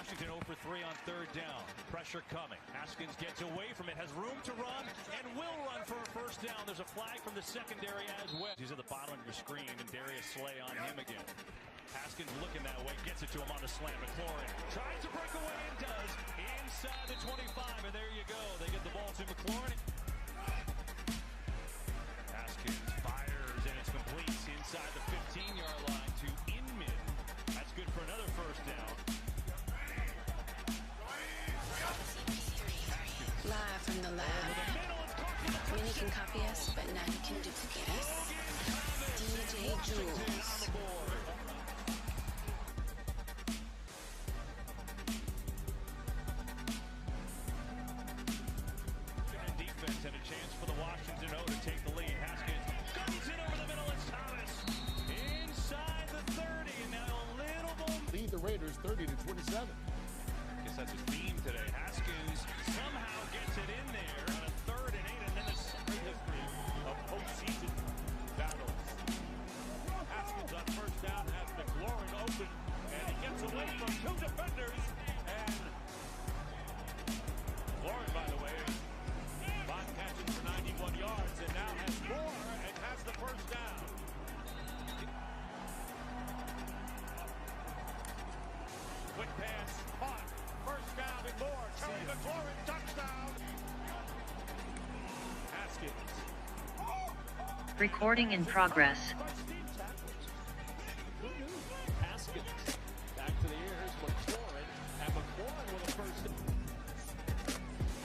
Washington 0 for 3 on third down. Pressure coming. Haskins gets away from it, has room to run, and will run for a first down. There's a flag from the secondary as well. He's at the bottom of your screen, and Darius Slay on him again. Haskins looking that way, gets it to him on the slant. McLaurin tries to break away and does. Inside the 25, and there you go. They get the ball to McLaurin. Haskins fires, and it's complete inside the 15-yard line to Inman. That's good for another first down. Live from the lab. Many can copy us, but none can duplicate us. DJ Jules. Defense and a chance for the Washington O to take the lead. Haskins guns it over the middle. It's Thomas inside the 30, and now a little more. Lead the Raiders 30-27. I guess that's his theme today. Haskins somehow gets it in there on a 3rd and 8, and then the second history of postseason battles. Haskins on first down has McLaurin open, and he gets away from 2 defenders. And McLaurin, by the way, Bot catching for 91 yards, and now has more and has the first down. Quick pass, caught, first down and more. Terry McLaurin, touchdown. Haskins. Recording in progress. Haskins back to the ears, McLaurin, and McLaurin with a first down.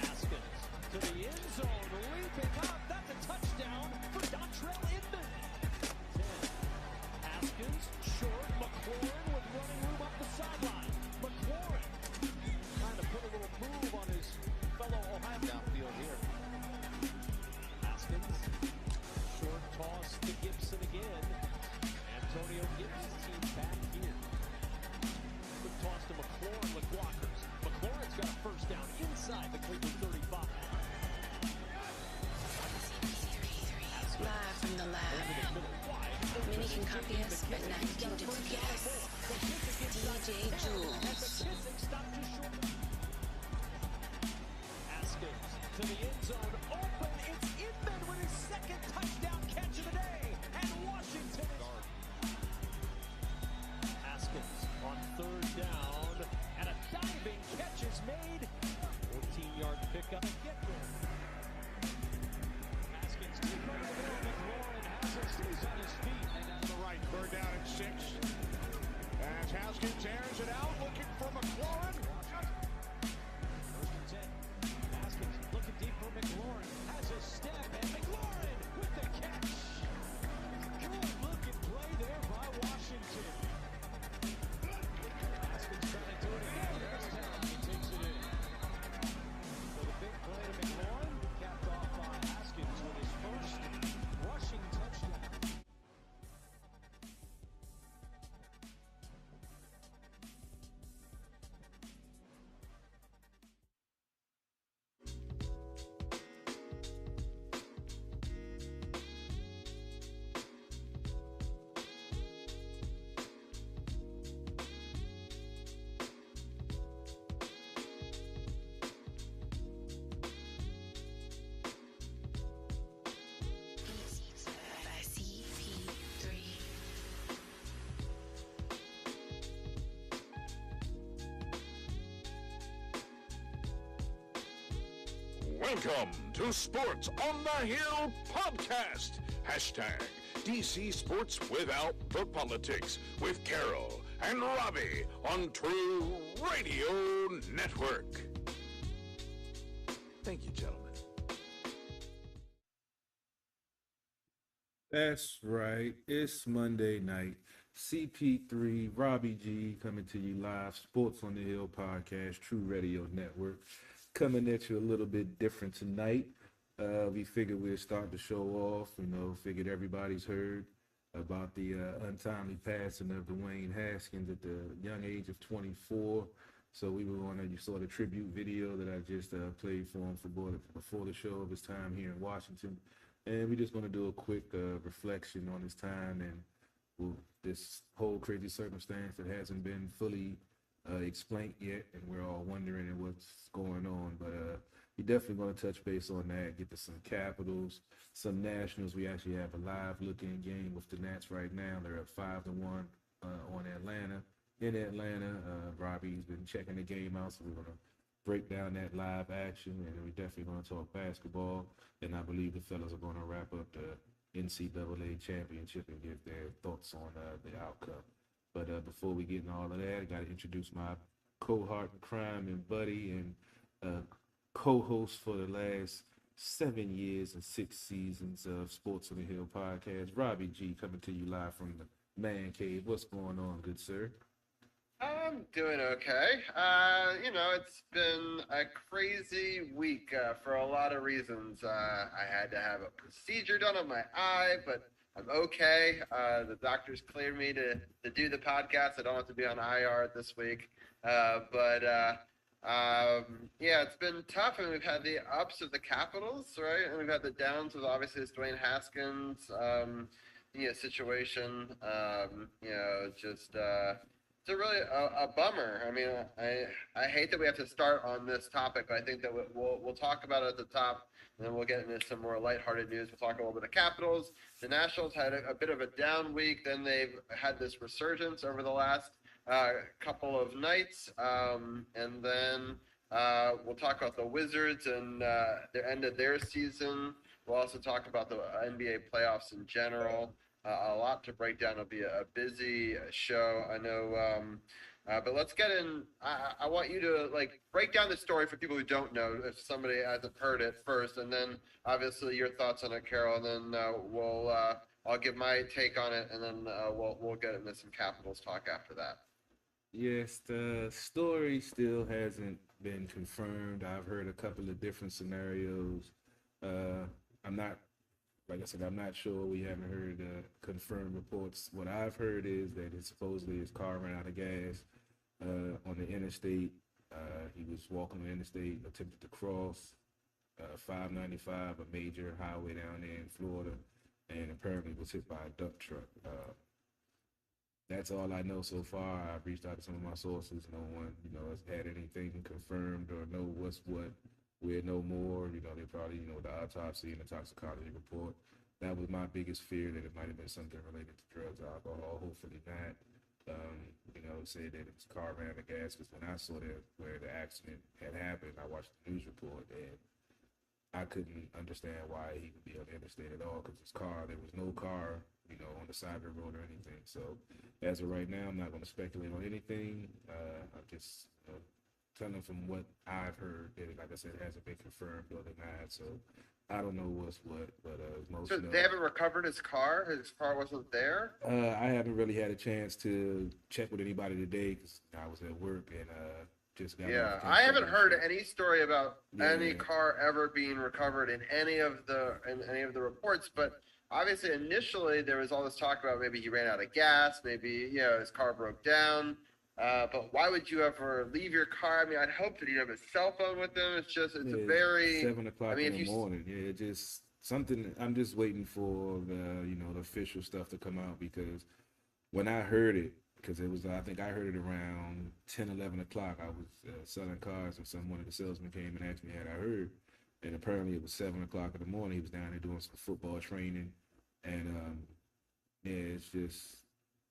Haskins to the end zone, leaping up. That's a touchdown for Dontrell Inman. 10. Haskins, short. McLaurin with running room up the sideline. McLaurin trying to put a little move on his fellow Ohio downfield here. Haskins, short toss to Gibson again. Antonio Gibson's team back here. Quick toss to McLaurin with blockers. McLaurin's got a first down inside the Cleveland 35. Live from the lab. Many can copy us, but none can duplicate us. DJ Jules. Haskins to the end zone, open. It's Inman with his 2nd touchdown catch of the day, and Washington. Haskins on 3rd down, and a diving catch is made. 14-yard pickup. Get there. Haskins to the middle. McLaurin has it, stays on his feet, and down the right. 3rd down and 6. As Haskins airs it out, looking for McLaurin. 1st and 10. Haskins looking deep for McLaurin. Has a step, and McLaurin with the catch. Good looking play there by Washington. Haskins trying to do it again. This time he takes it in. So the big play to McLaurin, capped off by Haskins with his first rushing touchdown. Welcome to Sports on the Hill podcast. Hashtag DC Sports Without the Politics with Carol and Robbie on True Radio Network. Thank you, gentlemen. That's right. It's Monday night. CP3, Robbie G coming to you live. Sports on the Hill podcast, True Radio Network. Coming at you a little bit different tonight. We figured we'd start the show off, figured everybody's heard about the untimely passing of Dwayne Haskins at the young age of 24. So we were on you saw the tribute video that I just played for him before the show of his time here in Washington. And we're just going to do a quick reflection on his time and this whole crazy circumstance that hasn't been fully explained yet, and we're all wondering what's going on. But we're definitely going to touch base on that, get to some Capitals, some Nationals. We actually have a live-looking game with the Nats right now. They're up 5-1 on Atlanta. In Atlanta, Robbie's been checking the game out, so we're going to break down that live action, and we're definitely going to talk basketball. And I believe the fellas are going to wrap up the NCAA championship and give their thoughts on the outcome. But before we get in all of that, I got to introduce my cohort in crime and buddy and co-host for the last 7 years and 6 seasons of Sports on the Hill podcast, Robbie G, coming to you live from the Man Cave. What's going on, good sir? I'm doing okay. It's been a crazy week for a lot of reasons. I had to have a procedure done on my eye, but I'm okay. The doctors cleared me to do the podcast. I don't have to be on IR this week. It's been tough. I mean, we've had the ups of the Capitals, right? And we've had the downs of obviously this Dwayne Haskins, situation. It's a really a bummer. I mean, I hate that we have to start on this topic, but I think that we'll talk about it at the top, and then we'll get into some more lighthearted news. We'll talk a little bit of Capitals. The Nationals had a bit of a down week. Then they've had this resurgence over the last couple of nights, and then we'll talk about the Wizards and the end of their season. We'll also talk about the NBA playoffs in general. A lot to break down. It'll be a busy show, I know. But let's get in. I want you to break down the story for people who don't know, if somebody hasn't heard it first, and then obviously your thoughts on it, Carol, and then I'll give my take on it, and then we'll get into some Capitals talk after that. Yes, the story still hasn't been confirmed. I've heard a couple of different scenarios. Like I said, I'm not sure. We haven't heard confirmed reports. What I've heard is that supposedly his car ran out of gas on the interstate. He was walking on the interstate, attempted to cross 595, a major highway down there in Florida, and apparently was hit by a dump truck. That's all I know so far. I've reached out to some of my sources. No one, has had anything confirmed or know what's what. We'll know more. They probably, the autopsy and the toxicology report. That was my biggest fear, that it might have been something related to drugs or alcohol. Hopefully not. Said that his car ran out of gas, because when I saw where the accident had happened, I watched the news report, and I couldn't understand why he would be on the interstate at all, because there was no car, on the side of the road or anything. So as of right now, I'm not going to speculate on anything. I'm just, telling from what I've heard, that, like I said, it hasn't been confirmed or denied. So I don't know what's what, but So they haven't recovered his car? His car wasn't there? I haven't really had a chance to check with anybody today, because I was at work and just got off. I haven't heard any story about any car ever being recovered in any of the reports, but obviously initially there was all this talk about maybe he ran out of gas, maybe his car broke down. But why would you ever leave your car? I mean, I'd hope that he'd have his cell phone with him. It's a very 7 o'clock in the morning. Yeah, just something. I'm just waiting for the official stuff to come out, because when I heard it, because it was, I think I heard it around 10, 11 o'clock. I was selling cars, and one of the salesmen came and asked me had I heard, and apparently it was 7 o'clock in the morning. He was down there doing some football training, and it's just.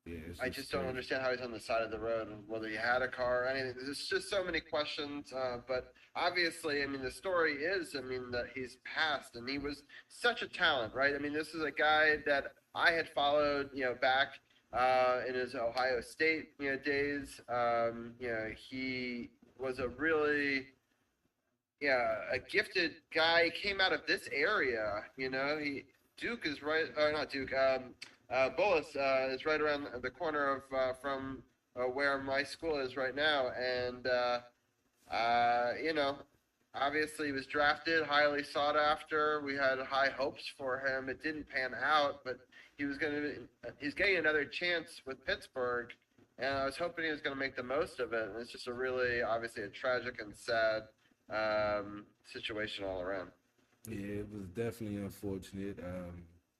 Yeah, I just don't understand how he's on the side of the road, and whether he had a car or anything. There's just so many questions. But obviously, I mean, the story is, that he's passed, and he was such a talent, right? I mean, this is a guy that I had followed, back in his Ohio State, days. He was a really, a gifted guy. He came out of this area, Duke is right, or not Duke, Bullis is right around the corner of from where my school is right now, and obviously he was drafted, highly sought after. We had high hopes for him. It didn't pan out, but he's getting another chance with Pittsburgh, and I was hoping he was going to make the most of it. And it's just obviously a tragic and sad situation all around. Yeah, it was definitely unfortunate.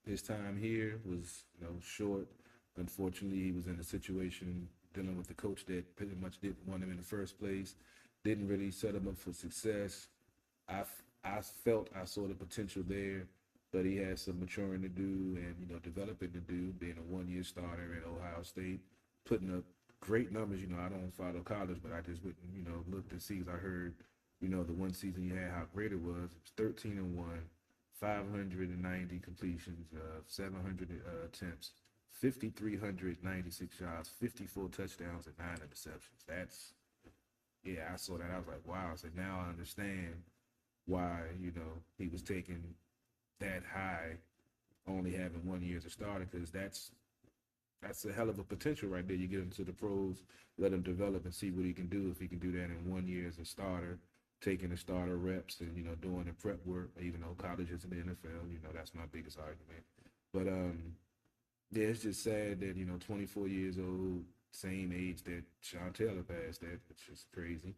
His time here was, short. Unfortunately, he was in a situation dealing with the coach that pretty much didn't want him in the first place, didn't really set him up for success. I felt I saw the potential there, but he had some maturing to do and, developing to do, being a one-year starter at Ohio State, putting up great numbers. I don't follow college, but I just went and, looked to see, as I heard, the one season you had, how great it was. It was 13-1, 590 completions, 700 attempts, 5,396 shots, 54 touchdowns, and 9 interceptions. I saw that. I was like, wow. So now I understand why, he was taken that high, only having 1 year as a starter, because that's a hell of a potential right there. You get him to the pros, let him develop and see what he can do. If he can do that in 1 year as a starter, taking the starter reps and, doing the prep work, even though college is in the NFL, that's my biggest argument. But, it's just sad that, 24 years old, same age that Sean Taylor passed at, which is crazy.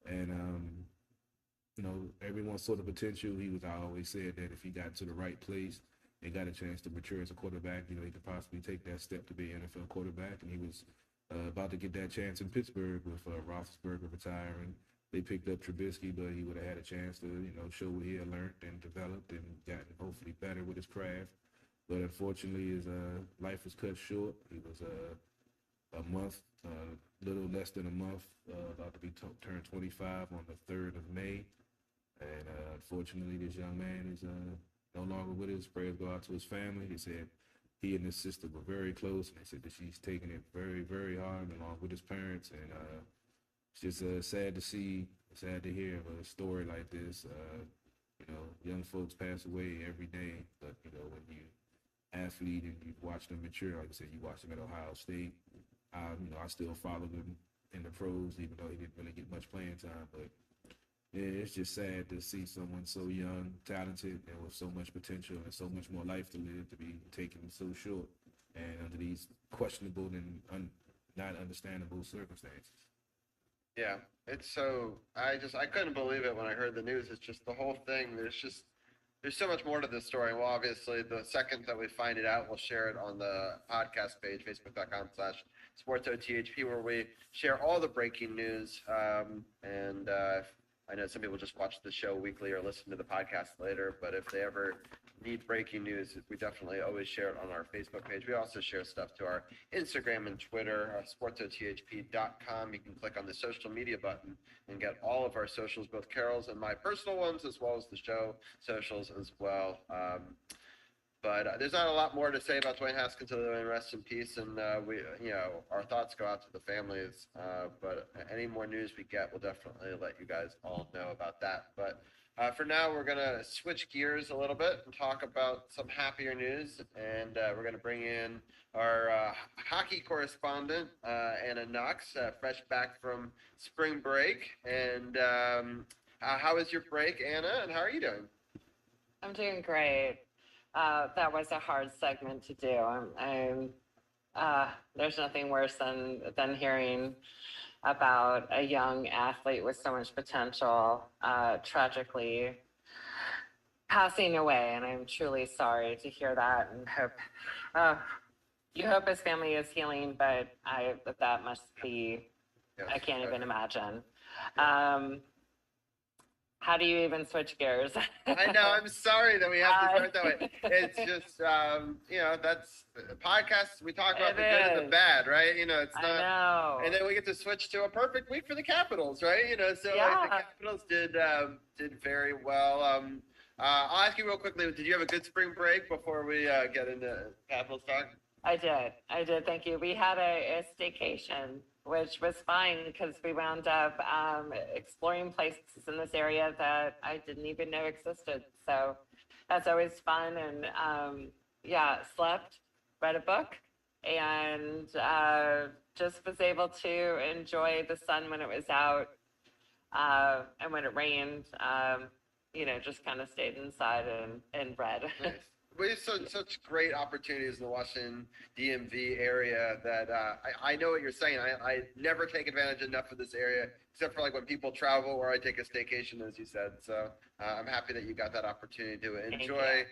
And, everyone saw the potential. I always said that if he got to the right place and got a chance to mature as a quarterback, he could possibly take that step to be an NFL quarterback. And he was about to get that chance in Pittsburgh with Roethlisberger retiring. They picked up Trubisky, but he would have had a chance to, show what he had learned and developed and gotten hopefully better with his craft. But unfortunately, his life was cut short. He was a month, little less than a month, about to be turned 25 on the 3rd of May. And unfortunately, this young man is no longer with us. Prayers go out to his family. He said he and his sister were very close, and they said that she's taking it very, very hard along with his parents. And it's just sad to see, sad to hear of a story like this. Young folks pass away every day, but, when you athlete and you watch them mature, like I said, you watch them at Ohio State. I still follow them in the pros, even though he didn't really get much playing time. But yeah, it's just sad to see someone so young, talented, and with so much potential and so much more life to live to be taken so short and under these questionable and not understandable circumstances. Yeah, it's so, I couldn't believe it when I heard the news. It's just the whole thing. There's so much more to this story. Well, obviously, the second that we find it out, we'll share it on the podcast page, facebook.com/sportsothp, where we share all the breaking news. I know some people just watch the show weekly or listen to the podcast later, but if they ever need breaking news, we definitely always share it on our Facebook page. We also share stuff to our Instagram and Twitter, sportsothp.com. You can click on the social media button and get all of our socials, both Carol's and my personal ones, as well as the show socials as well. But there's not a lot more to say about Dwayne Haskins other than rest in peace, and our thoughts go out to the families. But any more news we get, we'll definitely let you guys all know about that. But for now, we're gonna switch gears a little bit and talk about some happier news, and we're gonna bring in our hockey correspondent, Anna Knox, fresh back from spring break. And how was your break, Anna? And how are you doing? I'm doing great. That was a hard segment to do. There's nothing worse than hearing about a young athlete with so much potential tragically passing away, and I'm truly sorry to hear that. And hope his family is healing, but that must be, Yes, I can't even imagine. Yeah. How do you even switch gears? I know. I'm sorry that we have to start that way. It's just, that's podcasts. We talk about the good and the bad, right? It's not. I know. And then we get to switch to a perfect week for the Capitals, right? So Yeah. the Capitals did very well. I'll ask you real quickly. Did you have a good spring break before we get into Capitals talk? I did. Thank you. We had a staycation, which was fine because we wound up exploring places in this area that I didn't even know existed. So that's always fun. And slept, read a book, and just was able to enjoy the sun when it was out. And when it rained, just kind of stayed inside and read. Nice. We have such great opportunities in the Washington DMV area that I know what you're saying. I never take advantage enough of this area, except for like when people travel or I take a staycation, as you said. So I'm happy that you got that opportunity to enjoy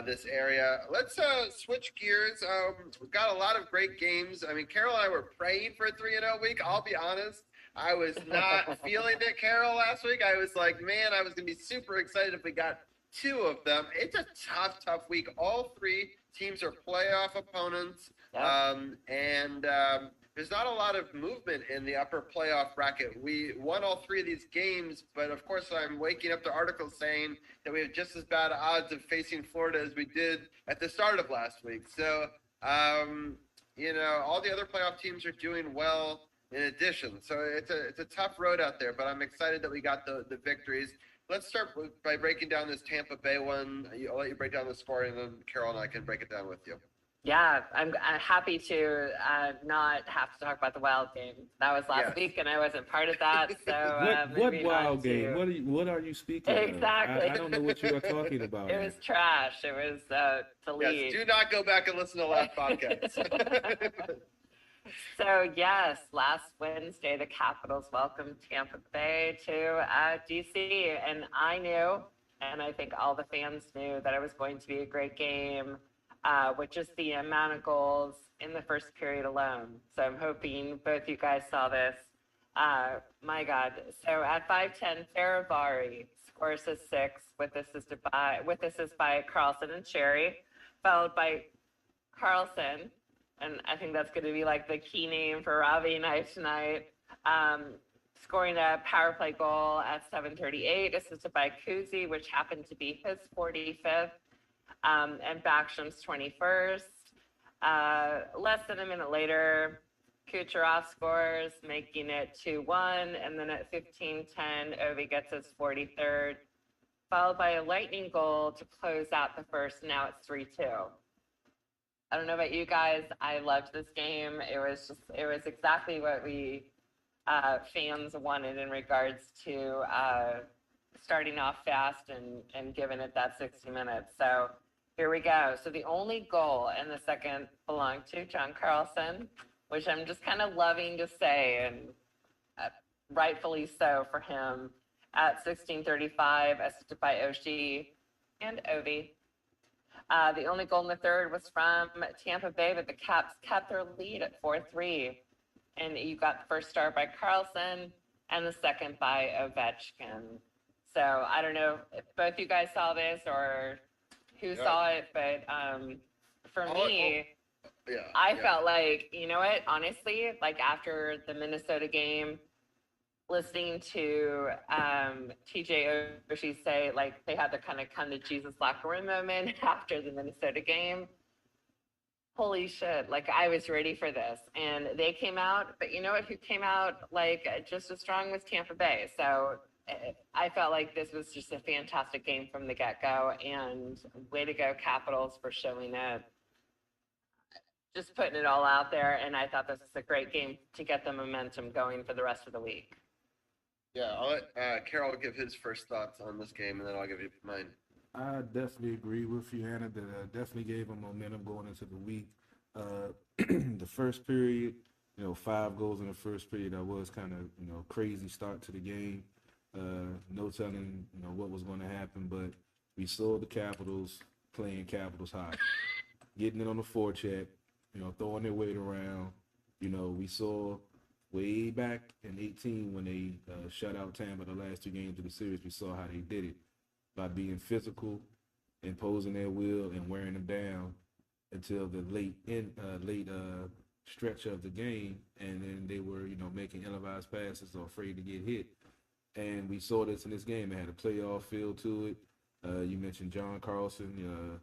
this area. Let's switch gears. We've got a lot of great games. I mean, Carol and I were praying for a 3-0 week. I'll be honest. I was not feeling it, Carol, last week. I was like, man, I was going to be super excited if we got 2 of them. It's a tough week. All 3 teams are playoff opponents. Yep. There's not a lot of movement in the upper playoff bracket. We won all 3 of these games, but of course I'm waking up to articles saying that we have just as bad odds of facing Florida as we did at the start of last week. So, all the other playoff teams are doing well in addition. So it's a tough road out there, but I'm excited that we got the victories. Let's start by breaking down this Tampa Bay one. I'll let you break down the score, and then Carol and I can break it down with you. Yeah, I'm happy to not have to talk about the Wild game. That was last week, and I wasn't part of that. So what Wild game? What are you speaking exactly. of? I don't know what you are talking about. It was trash. It was to lead. Yes, do not go back and listen to last podcast. So yes, last Wednesday the Capitals welcomed Tampa Bay to DC, and I knew, and I think all the fans knew, that it was going to be a great game. With just the amount of goals in the first period alone. So I'm hoping both you guys saw this. My God. So at 5:10, Faravari scores a 6 with assist by Carlson and Sherry, followed by Carlson. And I think that's going to be like the key name for Ravi and I tonight. Scoring a power play goal at 7:38, assisted by Kuzi, which happened to be his 45th. And Backstrom's 21st. Less than a minute later, Kucherov scores, making it 2-1. And then at 15:10, Ovi gets his 43rd, followed by a lightning goal to close out the first. Now it's 3-2. I don't know about you guys. I loved this game. It was exactly what we fans wanted in regards to starting off fast and giving it that 60 minutes. So here we go. So the only goal in the second belonged to John Carlson, which I'm just kind of loving to say, and rightfully so for him, at 16:35, assisted by Oshie and Ovi. The only goal in the third was from Tampa Bay, but the Caps kept their lead at 4-3. And you got the first start by Carlson and the second by Ovechkin. So I don't know if both you guys saw this or who saw it, but for me, I felt like, you know what, honestly, like after the Minnesota game, listening to TJ Oshie say, like, they had to kind of come to Jesus locker room moment after the Minnesota game. Holy shit, like I was ready for this. And they came out, but you know what, who came out like just as strong was Tampa Bay. So I felt like this was just a fantastic game from the get-go, and way to go Capitals for showing it, just putting it all out there. And I thought this was a great game to get the momentum going for the rest of the week. Yeah, I'll let Carol give his first thoughts on this game, and then I'll give you mine. I definitely agree with you, Hannah, that definitely gave them momentum going into the week. The first period, 5 goals in the first period, that was kind of, crazy start to the game. No telling, what was going to happen, but we saw the Capitals playing Capitals hockey, getting it on the forecheck, throwing their weight around. We saw way back in 18 when they shut out Tampa the last 2 games of the series, we saw how they did it by being physical, imposing their will, and wearing them down until the late stretch of the game, and then they were, making ill-advised passes or afraid to get hit. And we saw this in this game. It had a playoff feel to it. You mentioned John Carlson,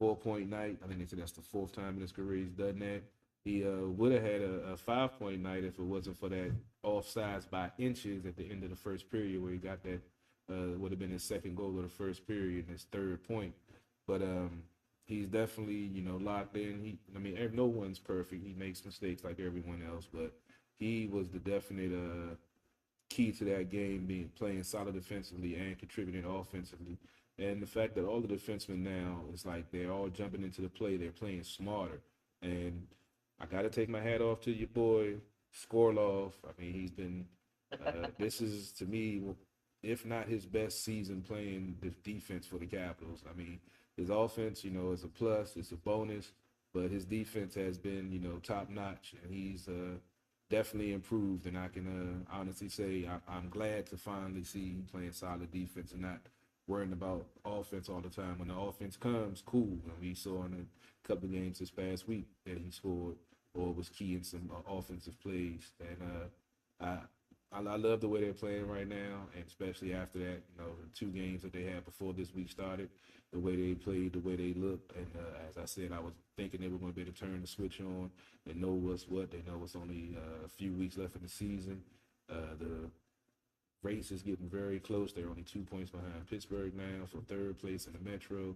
4-point night. I think they said that's the 4th time in his career he's done that. He would have had a 5-point night if it wasn't for that offsides by inches at the end of the first period where he got that, would have been his second goal of the first period and his 3rd point. But he's definitely, locked in. No one's perfect. He makes mistakes like everyone else, but he was the definite key to that game, playing solid defensively and contributing offensively. And the fact that all the defensemen now, it's like they're all jumping into the play. They're playing smarter. And I got to take my hat off to your boy, Skorlov. I mean, he's been, this is, to me, if not his best season playing the defense for the Capitals. I mean, his offense, is a plus, it's a bonus, but his defense has been, top notch, and he's definitely improved. And I can honestly say I'm glad to finally see him playing solid defense and not worrying about offense all the time. When the offense comes, cool. And we saw in a couple of games this past week that he scored or was key in some offensive plays. And I love the way they're playing right now, and especially after that, the 2 games that they had before this week started, the way they played, the way they looked. And as I said, I was thinking they were going to be able to turn the switch on. They know what's what. They know it's only a few weeks left in the season. The race is getting very close. They're only 2 points behind Pittsburgh now for 3rd place in the Metro.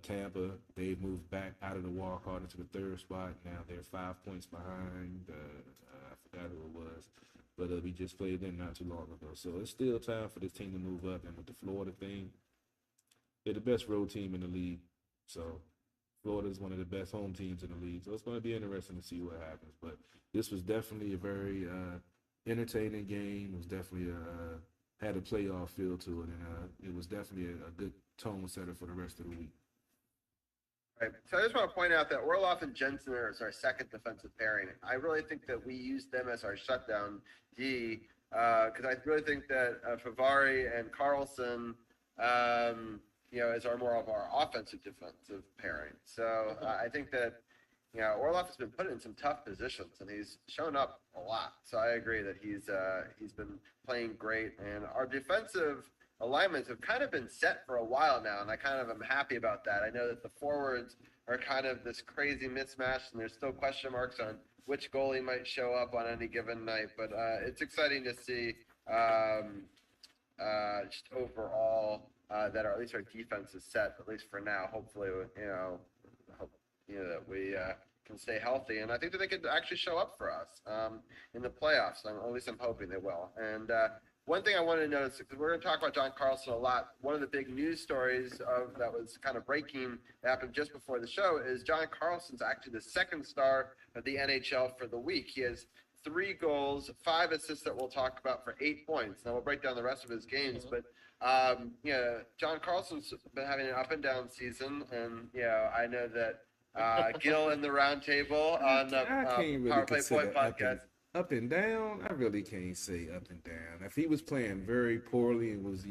Tampa, they've moved back out of the wild card into the 3rd spot. Now they're 5 points behind. I forgot who it was. But we just played them not too long ago. So it's still time for this team to move up. And with the Florida thing, they're the best road team in the league. So Florida is one of the best home teams in the league. So it's going to be interesting to see what happens. But this was definitely a very entertaining game. It was definitely had a playoff feel to it. And it was definitely a good tone setter for the rest of the week. Right. So I just want to point out that Orlov and Jensen are our second defensive pairing. I really think that we use them as our shutdown D because I really think that Favari and Carlson, is more of our offensive defensive pairing. So I think that Orlov has been put in some tough positions and he's shown up a lot. So I agree that he's been playing great, and our defensive alignments have kind of been set for a while now, and I kind of am happy about that. I know that the forwards are kind of this crazy mismatch, and there's still question marks on which goalie might show up on any given night, but it's exciting to see just overall that at least our defense is set, at least for now. Hopefully, that we can stay healthy, and I think that they could actually show up for us in the playoffs. At least I'm hoping they will. And one thing I wanted to notice, because we're going to talk about John Carlson a lot, one of the big news stories that was kind of breaking that happened just before the show is John Carlson's actually the 2nd star of the NHL for the week. He has 3 goals, 5 assists that we'll talk about for 8 points. Now we'll break down the rest of his games, but John Carlson's been having an up and down season, and I know that Gil in the roundtable on the Power Play Point podcast. Up and down, I really can't say up and down. If he was playing very poorly and was,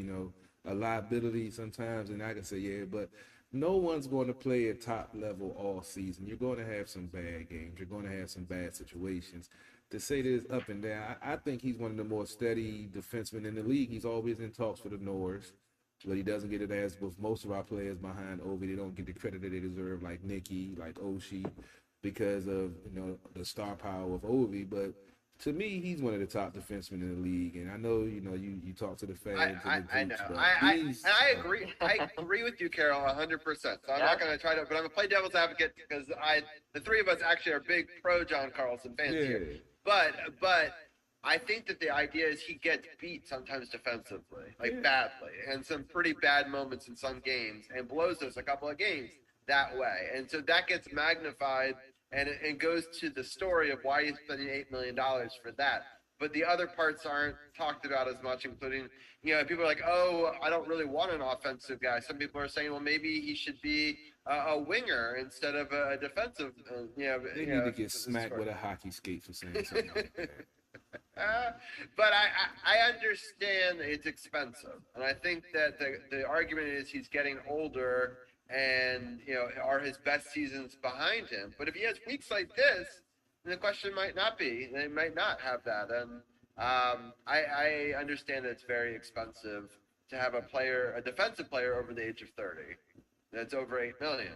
a liability sometimes, then I can say, yeah, but no one's going to play at top level all season. You're going to have some bad games. You're going to have some bad situations. To say this up and down, I think he's one of the more steady defensemen in the league. He's always in talks for the Norris, but he doesn't get it as with most of our players behind Ovi. They don't get the credit that they deserve, like Nicky, like Oshie, because of, the star power of Ovi, but to me, he's one of the top defensemen in the league, and I know you talk to the fans. I know. I agree. I agree with you, Carol, 100%. So I'm not going to try to, but I'm going to play devil's advocate because the 3 of us actually are big pro John Carlson fans here. But I think that the idea is he gets beat sometimes defensively, badly, and some pretty bad moments in some games, and blows us a couple of games that way, and so that gets magnified. And it goes to the story of why he's spending $8 million for that. But the other parts aren't talked about as much, including, people are like, oh, I don't really want an offensive guy. Some people are saying, well, maybe he should be a winger instead of a defensive. They need to get smacked with a hockey skate for saying something like that. But I understand it's expensive. And I think that the argument is he's getting older and are his best seasons behind him. But if he has weeks like this, then the question might not be. They might not have that. And I understand that it's very expensive to have a defensive player over the age of 30. That's over $8 million.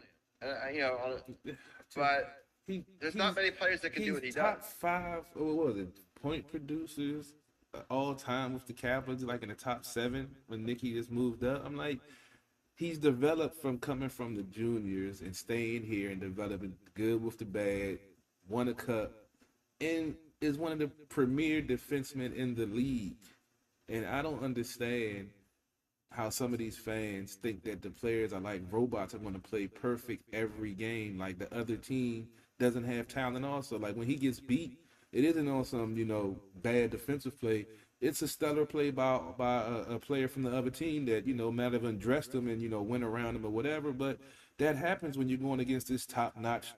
But there's not many players that can do what he does. Top 5, what was it, point producers all time with the Capitals, like in the top 7 when Nicky just moved up. I'm like, he's developed from coming from the juniors and staying here and developing good with the bad, won a cup, and is one of the premier defensemen in the league. And I don't understand how some of these fans think that the players are like robots and want to play perfect every game, like the other team doesn't have talent also. Like when he gets beat, it isn't on some, bad defensive play. it's a stellar play by a player from the other team that, might have undressed him and, went around him or whatever. But that happens when you're going against this top-notch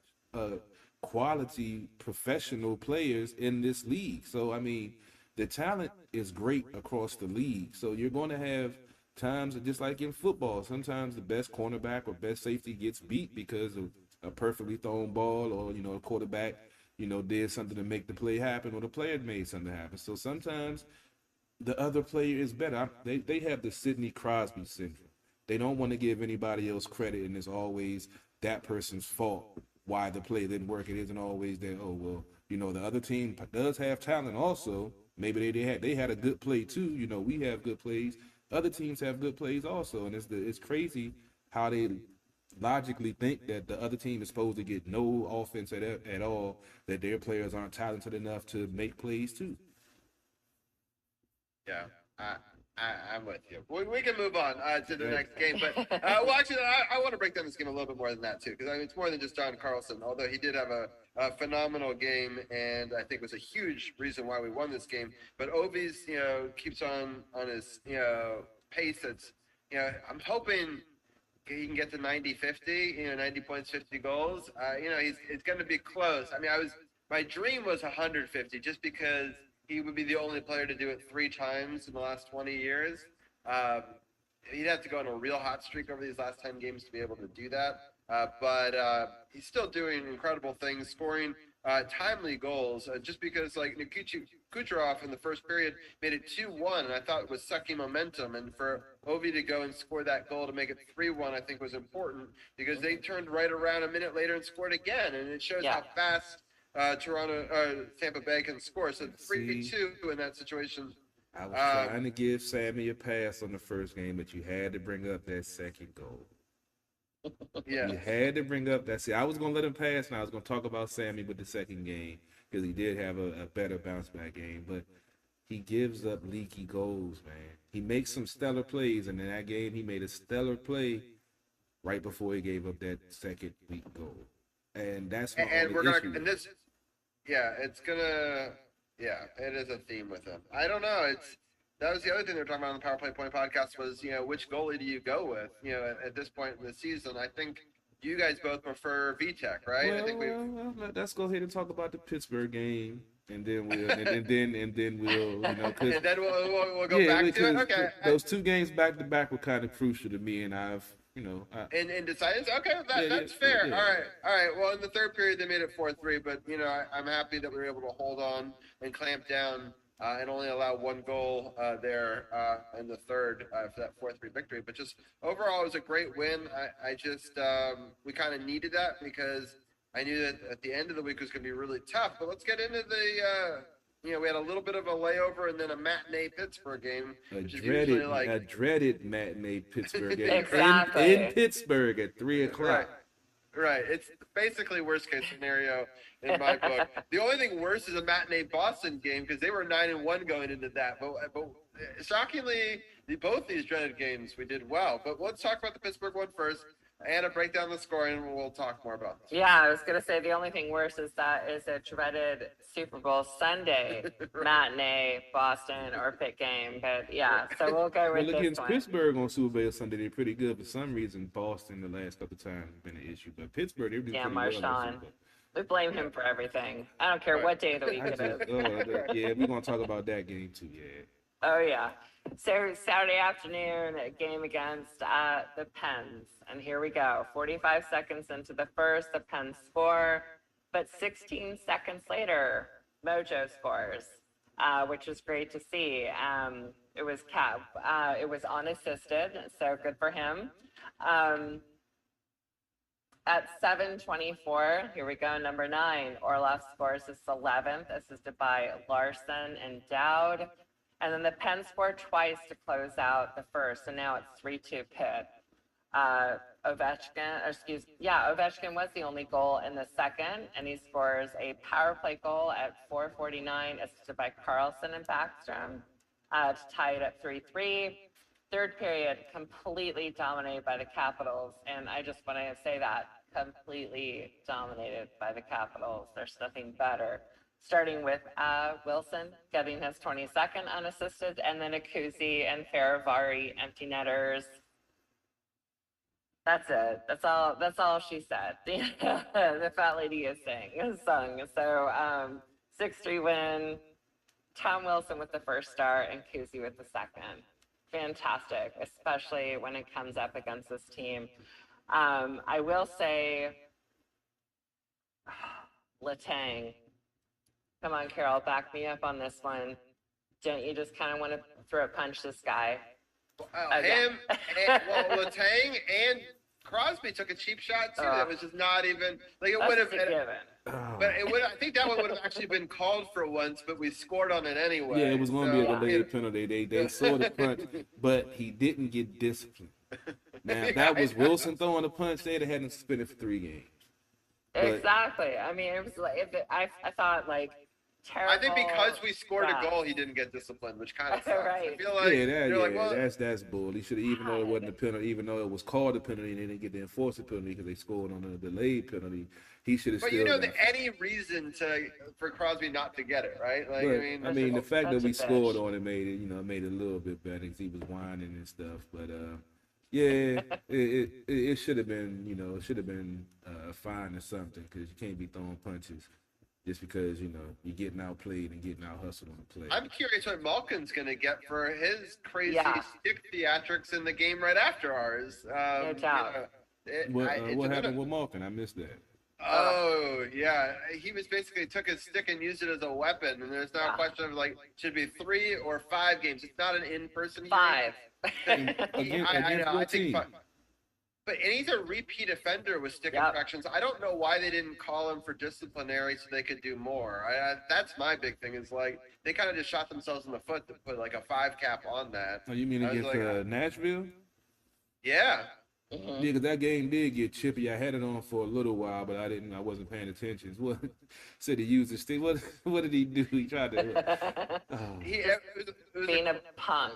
quality professional players in this league. So, I mean, the talent is great across the league. So you're going to have times, just like in football, sometimes the best cornerback or best safety gets beat because of a perfectly thrown ball, or, a quarterback, did something to make the play happen, or the player made something happen. So sometimes the other player is better. They have the Sidney Crosby syndrome. They don't want to give anybody else credit, and it's always that person's fault why the play didn't work. It isn't always that, oh, well, the other team does have talent also. Maybe they had a good play too. We have good plays. Other teams have good plays also, and it's crazy how they logically think that the other team is supposed to get no offense at all, that their players aren't talented enough to make plays too. Yeah, I'm with you. We can move on to the next game, but well, actually, I want to break down this game a little bit more than that too, because I mean it's more than just John Carlson. Although he did have a phenomenal game, and I think was a huge reason why we won this game. But Ovi's, keeps on his pace. That's I'm hoping he can get to 90-50, 90 points, 50 goals. He's going to be close. I mean, my dream was 150, just because he would be the only player to do it 3 times in the last 20 years. He'd have to go on a real hot streak over these last 10 games to be able to do that. But he's still doing incredible things, scoring timely goals, just because like Kucherov in the first period made it 2-1, and I thought it was sucking momentum. And for Ovi to go and score that goal to make it 3-1, I think was important, because they turned right around a minute later and scored again. And it shows how fast Tampa Bay can score. So 3-2 in that situation. I was trying to give Sammy a pass on the first game, but you had to bring up that second goal. Yeah. You had to bring up that. See, I was going to let him pass, and I was going to talk about Sammy with the second game, because he did have a better bounce back game, but he gives up leaky goals, man. He makes some stellar plays, and in that game, he made a stellar play right before he gave up that second weak goal. And that's my only issue. It is a theme with him. I don't know. That was the other thing they were talking about on the Power Play Point podcast was, which goalie do you go with, at this point in the season? I think you guys both prefer VTech, right? Well, let's go ahead and talk about the Pittsburgh game, and then we'll, and then we'll, and then we'll go back to it. Okay. Those 2 games back to back were kind of crucial to me, and I've, and decided, okay, that's fair. Yeah. All right. Well, in the third period, they made it 4-3, but I'm happy that we were able to hold on and clamp down and only allow 1 goal there in the third for that 4-3 victory. But just overall, it was a great win. I just we kind of needed that, because I knew that at the end of the week was going to be really tough. But let's get into the. We had a little bit of a layover and then a matinee Pittsburgh game. A dreaded matinee Pittsburgh game. Exactly. in Pittsburgh at 3:00. Right. It's basically worst case scenario in my book. The only thing worse is a matinee Boston game, because they were 9-1 going into that. But shockingly, both these dreaded games we did well. But let's talk about the Pittsburgh one first. Anna, break down the score, and we'll talk more about this. Yeah, I was going to say the only thing worse is that is a dreaded Super Bowl Sunday matinee Boston or Pitt game. But yeah, so we'll go with this against one. Pittsburgh on Super Bowl Sunday, they're pretty good. For some reason, Boston the last couple of times has been an issue. But Pittsburgh, they're doing pretty well. Marshawn. We blame him for everything. I don't care what day of the week it is. Yeah, we're going to talk about that game too, yeah. Oh, yeah. So Saturday afternoon, a game against the Pens. And here we go. 45 seconds into the first, the Pens score. But 16 seconds later, Mojo scores, which is great to see. It was unassisted, so good for him. At 7:24, here we go, number 9, Orlov scores his 11th, assisted by Larson and Dowd. And then the Pens score twice to close out the first, and now it's 3-2 Pitt. Ovechkin was the only goal in the second, and he scores a power play goal at 4:49, assisted by Carlson and Backstrom to tie it at 3-3. Third period, completely dominated by the Capitals, and I just want to say that, completely dominated by the Capitals. There's nothing better starting with Wilson getting his 22nd unassisted, and then Akuzi and Faravari empty netters. That's it. That's all she said. The fat lady is sung. So 6-3 win. Tom Wilson with the first start and Kuzi with the second. Fantastic, especially when it comes up against this team. I will say, Letang. Come on, Carol, back me up on this one. Don't you just kind of want to throat punch this guy? Him, Letang and Crosby took a cheap shot too. That was just not even like it would have been. But it would. I think that one would have actually been called for once, but we scored on it anyway. Yeah, it was going to be a delayed penalty. They saw the punch, but he didn't get disciplined. Now, if that was Wilson throwing a punch, they'd have had him suspended for 3 games. Exactly. I mean, it was like I thought like terrible. I think because we scored a goal, he didn't get disciplined, which kind of sucks. Right. I feel like that's bull. He should have, even though it wasn't a penalty, even though it was called a penalty, and they didn't get the enforced penalty because they scored on a delayed penalty. He should have. But you know, any reason for Crosby not to get it, right? Like, I mean, the fact that we scored on it made it, made it a little bit better because he was whining and stuff. But yeah, it should have been, it should have been a fine or something because you can't be throwing punches just because you're getting outplayed and getting out hustled on the play. I'm curious what Malkin's going to get for his crazy stick theatrics in the game right after ours. No doubt. What happened with Malkin? I missed that. Oh, yeah. He was basically took his stick and used it as a weapon. And there's now a question of should it be 3 or 5 games? It's not an in-person hearing. 5. I know. I think 5. And he's a repeat offender with stick infractions. I don't know why they didn't call him for disciplinary so they could do more. That's my big thing is they kind of just shot themselves in the foot to put a 5 cap on that. Oh, you mean against Nashville? Yeah. Yeah, because that game did get chippy. I had it on for a little while, but I wasn't paying attention. What said he used his stick? What did he do? He tried to. Being a punk.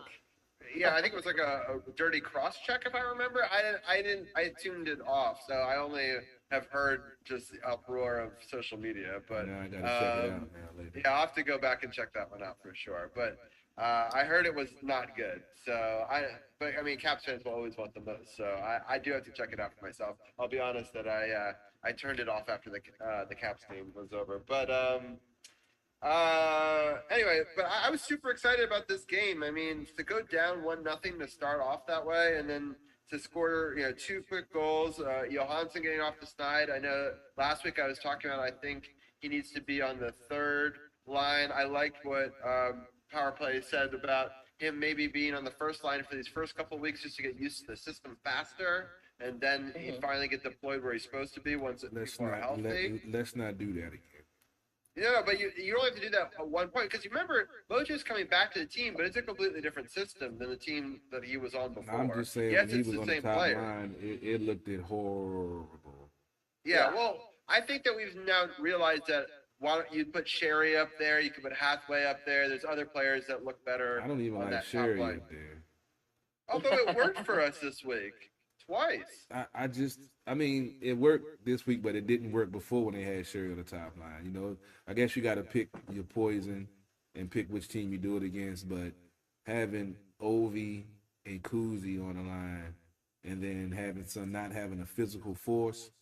Yeah, I think it was a dirty cross check if I remember. I tuned it off, so I only have heard just the uproar of social media. But I gotta check it out now later. Yeah, I'll have to go back and check that one out for sure. But I heard it was not good. So but I mean, Caps fans will always want the most. So I do have to check it out for myself. I'll be honest that I turned it off after the Caps game was over. But anyway, but I was super excited about this game. I mean, to go down 1-0 to start off that way, and then to score 2 quick goals. Johansson getting off the snide. I know last week I was talking about. I think he needs to be on the 3rd line. I liked what Power Play said about him maybe being on the 1st line for these first couple of weeks just to get used to the system faster, and then he finally get deployed where he's supposed to be once people are healthy. Let's not do that again. No, but you only have to do that at one point because you remember Mojo's coming back to the team, but it's a completely different system than the team that he was on before. I'm just saying, yes, when he was on the top line, it looked horrible. Yeah, well, I think that we've now realized that. Why don't you put Sherry up there? You could put Hathaway up there. There's other players that look better. I don't even like Sherry up there. Although it worked for us this week. Twice. I mean, it worked this week, but it didn't work before when they had Sherry on the top line. I guess you got to pick your poison and pick which team you do it against, but having Ovi and Kuzi on the line and then not having a physical force,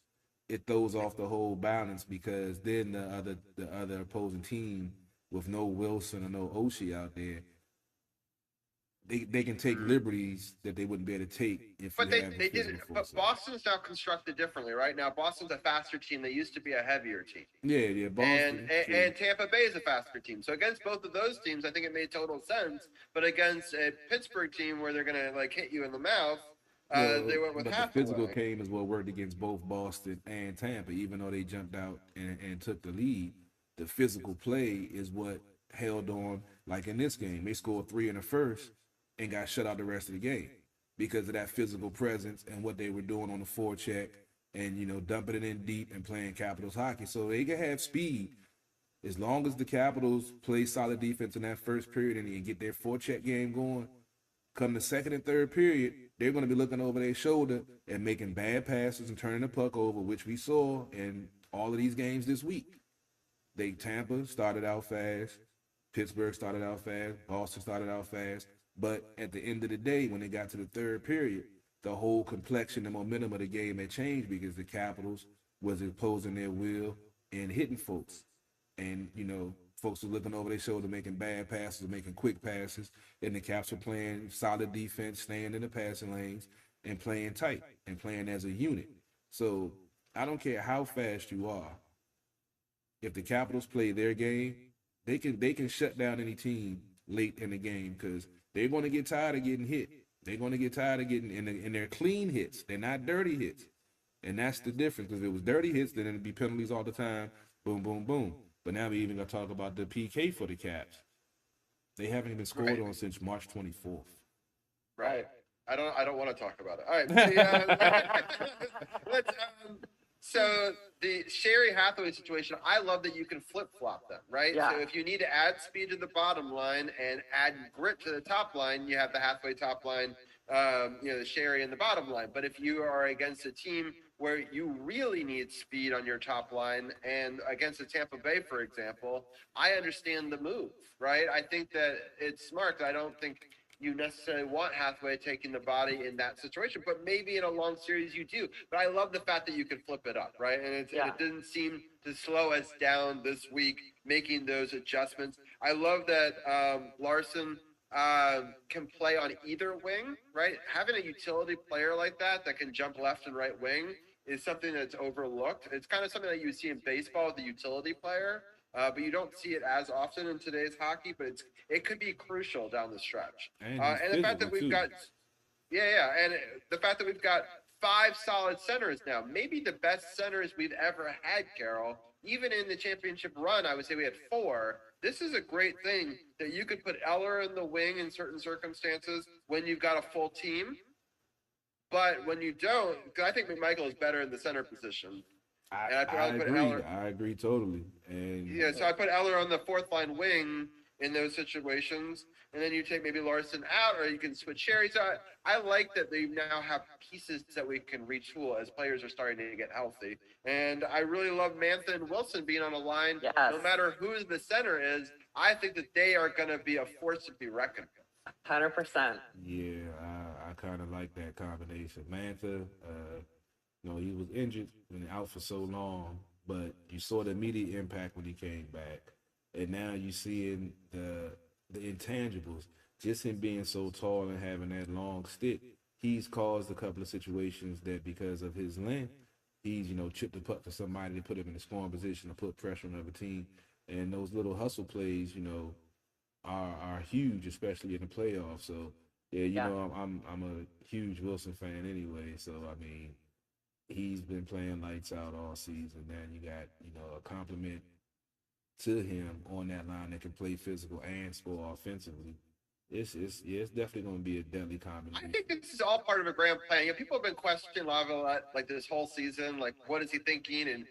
it throws off the whole balance because then the other opposing team with no Wilson or no Oshie out there, they can take liberties that they wouldn't be able to take if but they didn't. But Boston's now constructed differently, right? Now Boston's a faster team. They used to be a heavier team. Yeah, Boston. And Tampa Bay is a faster team. So against both of those teams, I think it made total sense. But against a Pittsburgh team where they're gonna hit you in the mouth. They went with Hathaway. The physical game is what worked against both Boston and Tampa. Even though they jumped out and took the lead, the physical play is what held on. Like in this game, they scored 3 in the first and got shut out the rest of the game because of that physical presence and what they were doing on the forecheck and, dumping it in deep and playing Capitals hockey. So they can have speed as long as the Capitals play solid defense in that first period and get their forecheck game going. Come the second and third period, they're going to be looking over their shoulder and making bad passes and turning the puck over, which we saw in all of these games this week. Tampa started out fast, Pittsburgh started out fast, Boston started out fast, but at the end of the day, when they got to the third period, the whole complexion and momentum of the game had changed because the Capitals was imposing their will and hitting folks. And, folks were looking over their shoulder, making bad passes, making quick passes, and the Caps were playing solid defense, staying in the passing lanes, and playing tight and playing as a unit. So I don't care how fast you are. If the Capitals play their game, they can shut down any team late in the game because they're going to get tired of getting hit. They're going to get tired of getting in their clean hits. They're not dirty hits. And that's the difference, because if it was dirty hits, then it'd be penalties all the time. Boom, boom, boom. But now we even got to talk about the PK for the Caps. They haven't even scored on since March 24th. Right. I don't want to talk about it. All right. Let's, so the Sherry Hathaway situation, I love that you can flip-flop them, right? Yeah. So if you need to add speed to the bottom line and add grit to the top line, you have the Hathaway top line, the Sherry in the bottom line. But if you are against a team where you really need speed on your top line, and against the Tampa Bay, for example, I understand the move, right? I think that it's smart. I don't think you necessarily want Hathaway taking the body in that situation, but maybe in a long series you do. But I love the fact that you can flip it up, right? And it didn't seem to slow us down this week, making those adjustments. I love that Larson can play on either wing, right? Having a utility player like that can jump left and right wing is something that's overlooked. It's kind of something that you see in baseball with the utility player. But you don't see it as often in today's hockey, but it could be crucial down the stretch. And the fact that we've got, and the fact that we've got 5 solid centers now, maybe the best centers we've ever had, Carol. Even in the championship run, I would say we had 4. This is a great thing that you could put Eller in the wing in certain circumstances when you've got a full team. But when you don't, I think McMichael is better in the center position. I agree totally. And so I put Eller on the 4th line wing in those situations, and then you take maybe Larson out, or you can switch Sherry. So I like that they now have pieces that we can retool as players are starting to get healthy. And I really love Mantha and Wilson being on a line. Yes. No matter who the center is, I think that they are going to be a force to be reckoned with. 100%. Yeah, I kind of like that combination. Mantha, he was injured and out for so long, but you saw the immediate impact when he came back. And now you see the intangibles, just him being so tall and having that long stick. He's caused a couple of situations that because of his length, he's, chipped the puck for somebody to put him in a scoring position to put pressure on another team. And those little hustle plays, are huge, especially in the playoffs. So, I'm a huge Wilson fan anyway. So, I mean, he's been playing lights out all season. Now you got, a compliment to him on that line that can play physical and score offensively. It's definitely going to be a deadly combination. I think this is all part of a grand plan. People have been questioning Laviolette like this whole season, like what is he thinking, and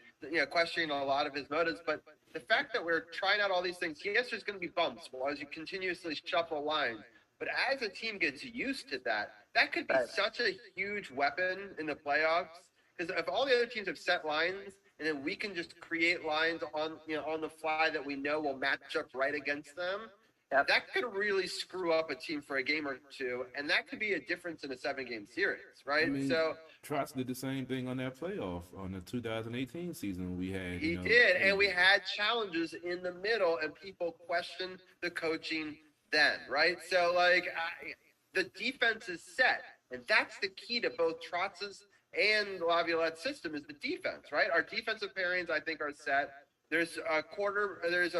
questioning a lot of his motives. But the fact that we're trying out all these things, yes, there's going to be bumps as you continuously shuffle lines. But as a team gets used to that, that could be such a huge weapon in the playoffs. Because if all the other teams have set lines, and then we can just create lines on the fly that we know will match up right against them, that could really screw up a team for a game or two, and that could be a difference in a 7-game series, right? I mean, Trotz did the same thing on that playoff on the 2018 season we had. He did, and we had challenges in the middle, and people questioned the coaching then, right? So, the defense is set, and that's the key to both Trotz's and Laviolette's system is the defense, right? Our defensive pairings, I think, are set. There's a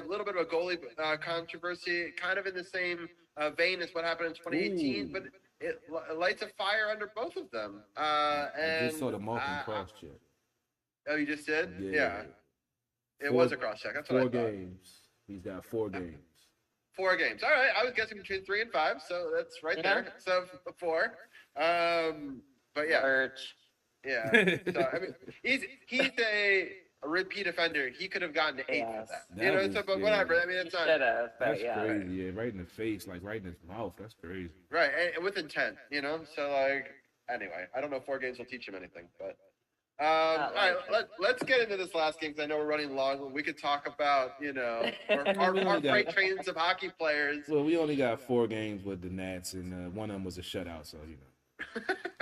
little bit of a goalie controversy, kind of in the same vein as what happened in 2018, but it lights a fire under both of them. I just saw the Malcolm cross check. Oh, you just did? Yeah. It 4, was a cross check. That's what I thought. 4 games. He's got 4 games. 4 games. All right. I was guessing between 3 and 5, so that's right there. So 4. But yeah. Yeah. So, I mean, he's a repeat offender. He could have gotten 8 for that. But whatever. I mean, it's not. That's crazy. Yeah, right in the face, right in his mouth. That's crazy. Right, and with intent, So anyway, I don't know if 4 games will teach him anything, but All right, let's get into this last game because I know we're running long. We could talk about, our freight trains of hockey players. Well, we only got 4 games with the Nats, and one of them was a shutout, so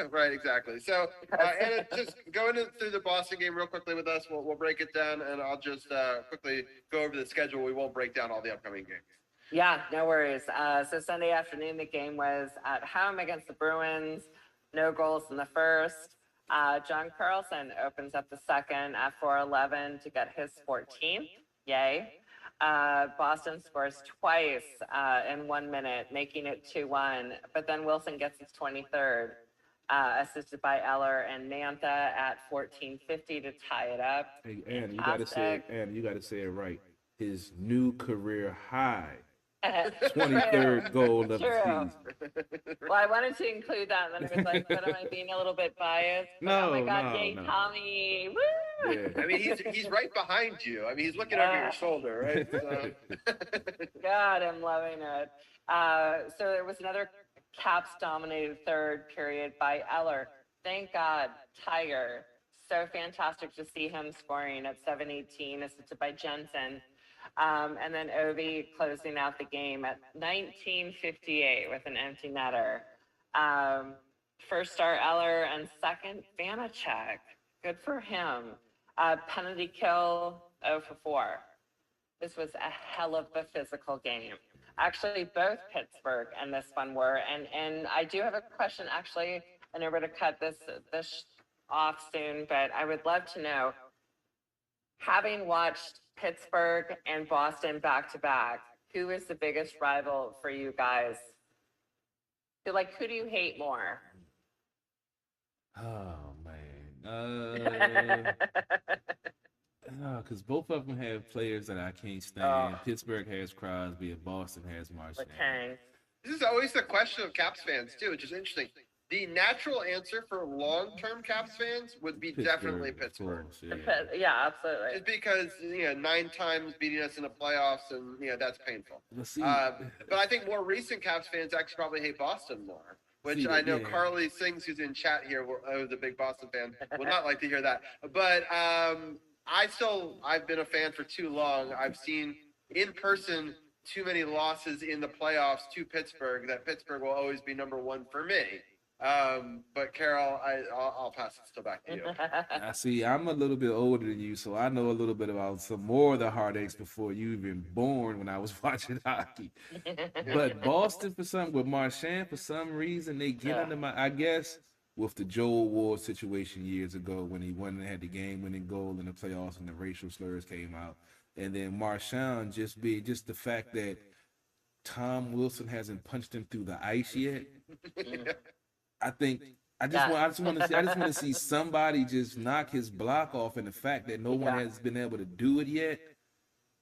Right, exactly. So, Anna, just going through the Boston game real quickly with us. We'll break it down, and I'll just quickly go over the schedule. We won't break down all the upcoming games. Yeah, no worries. So Sunday afternoon, the game was at home against the Bruins. No goals in the first. John Carlson opens up the second at 4:11 to get his 14th. Yay. Boston scores twice in 1 minute, making it 2-1. But then Wilson gets his 23rd, assisted by Eller and Mantha at 14:50 to tie it up. Hey, Ann, you got to say it right. His new career high. 23rd goal of the season. Well, I wanted to include that, and then I was like, but am I being a little bit biased? But, oh my God, yay, Tommy! Woo! Yeah. I mean, he's right behind you. I mean, he's looking over your shoulder, right? So. God, I'm loving it. So there was another Caps-dominated third period by Eller. Thank God, Tiger. So fantastic to see him scoring at 7:18, assisted by Jensen. And then Ovi closing out the game at 19:58 with an empty netter. First star Eller and second Vanacek. Good for him. Penalty kill 0 for 4. This was a hell of a physical game. Actually, both Pittsburgh and this one were. And I do have a question, actually. I know we're going to cut this off soon, but I would love to know, having watched Pittsburgh and Boston back to back, who is the biggest rival for you guys? So, who do you hate more? Oh man, because both of them have players that I can't stand. Pittsburgh has Crosby, and Boston has Marchand. This is always the question of Caps fans too, which is interesting. The natural answer for long-term Caps fans would be definitely Pittsburgh. Yeah, absolutely. Just because 9 times beating us in the playoffs, and that's painful. But I think more recent Caps fans actually probably hate Boston more. Which I know Carly Sings, who's in chat here, who's a big Boston fan, would not like to hear that. But I've been a fan for too long. I've seen in person too many losses in the playoffs to Pittsburgh that Pittsburgh will always be number 1 for me. But Carol, I'll pass it still back to you. I see. I'm a little bit older than you, so I know a little bit about some more of the heartaches before you even born when I was watching hockey. But Boston, with Marchand, for some reason, they get under my. I guess with the Joel Ward situation years ago when he won and had the game-winning goal in the playoffs and the racial slurs came out, and then Marchand just the fact that Tom Wilson hasn't punched him through the ice yet. I just want to see somebody just knock his block off, and the fact that no one has been able to do it yet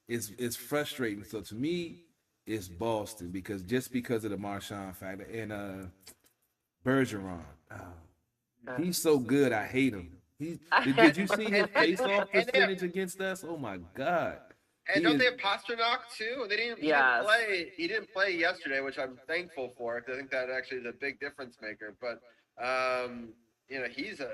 is frustrating. So to me, it's Boston because of the Marchand factor and Bergeron. He's so good, I hate him. Did you see his face-off percentage against us? Oh my God! And don't they have Pasternak too? They didn't. He didn't play yesterday, which I'm thankful for because I think that actually is a big difference maker. But he's a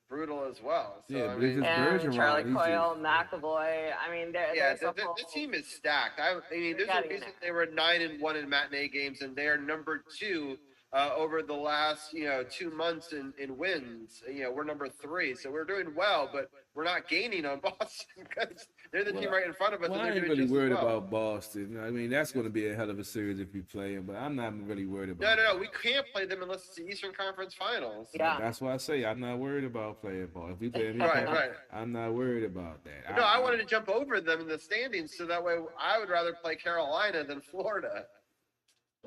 brutal as well. So, and Charlie Coyle, McAvoy. I mean, the team is stacked. There's a reason they were 9-1 in matinee games, and they are number 2 over the last 2 months in wins. We're number 3, so we're doing well, but we're not gaining on Boston because they're the team right in front of us. Well, I ain't really worried about Boston. I mean, that's going to be a hell of a series if you play them, but I'm not really worried about. No, we can't play them unless it's the Eastern Conference Finals. Yeah, that's why I say I'm not worried about playing ball. If we play them, I'm not worried about that. No, I wanted to jump over them in the standings, so that way I would rather play Carolina than Florida.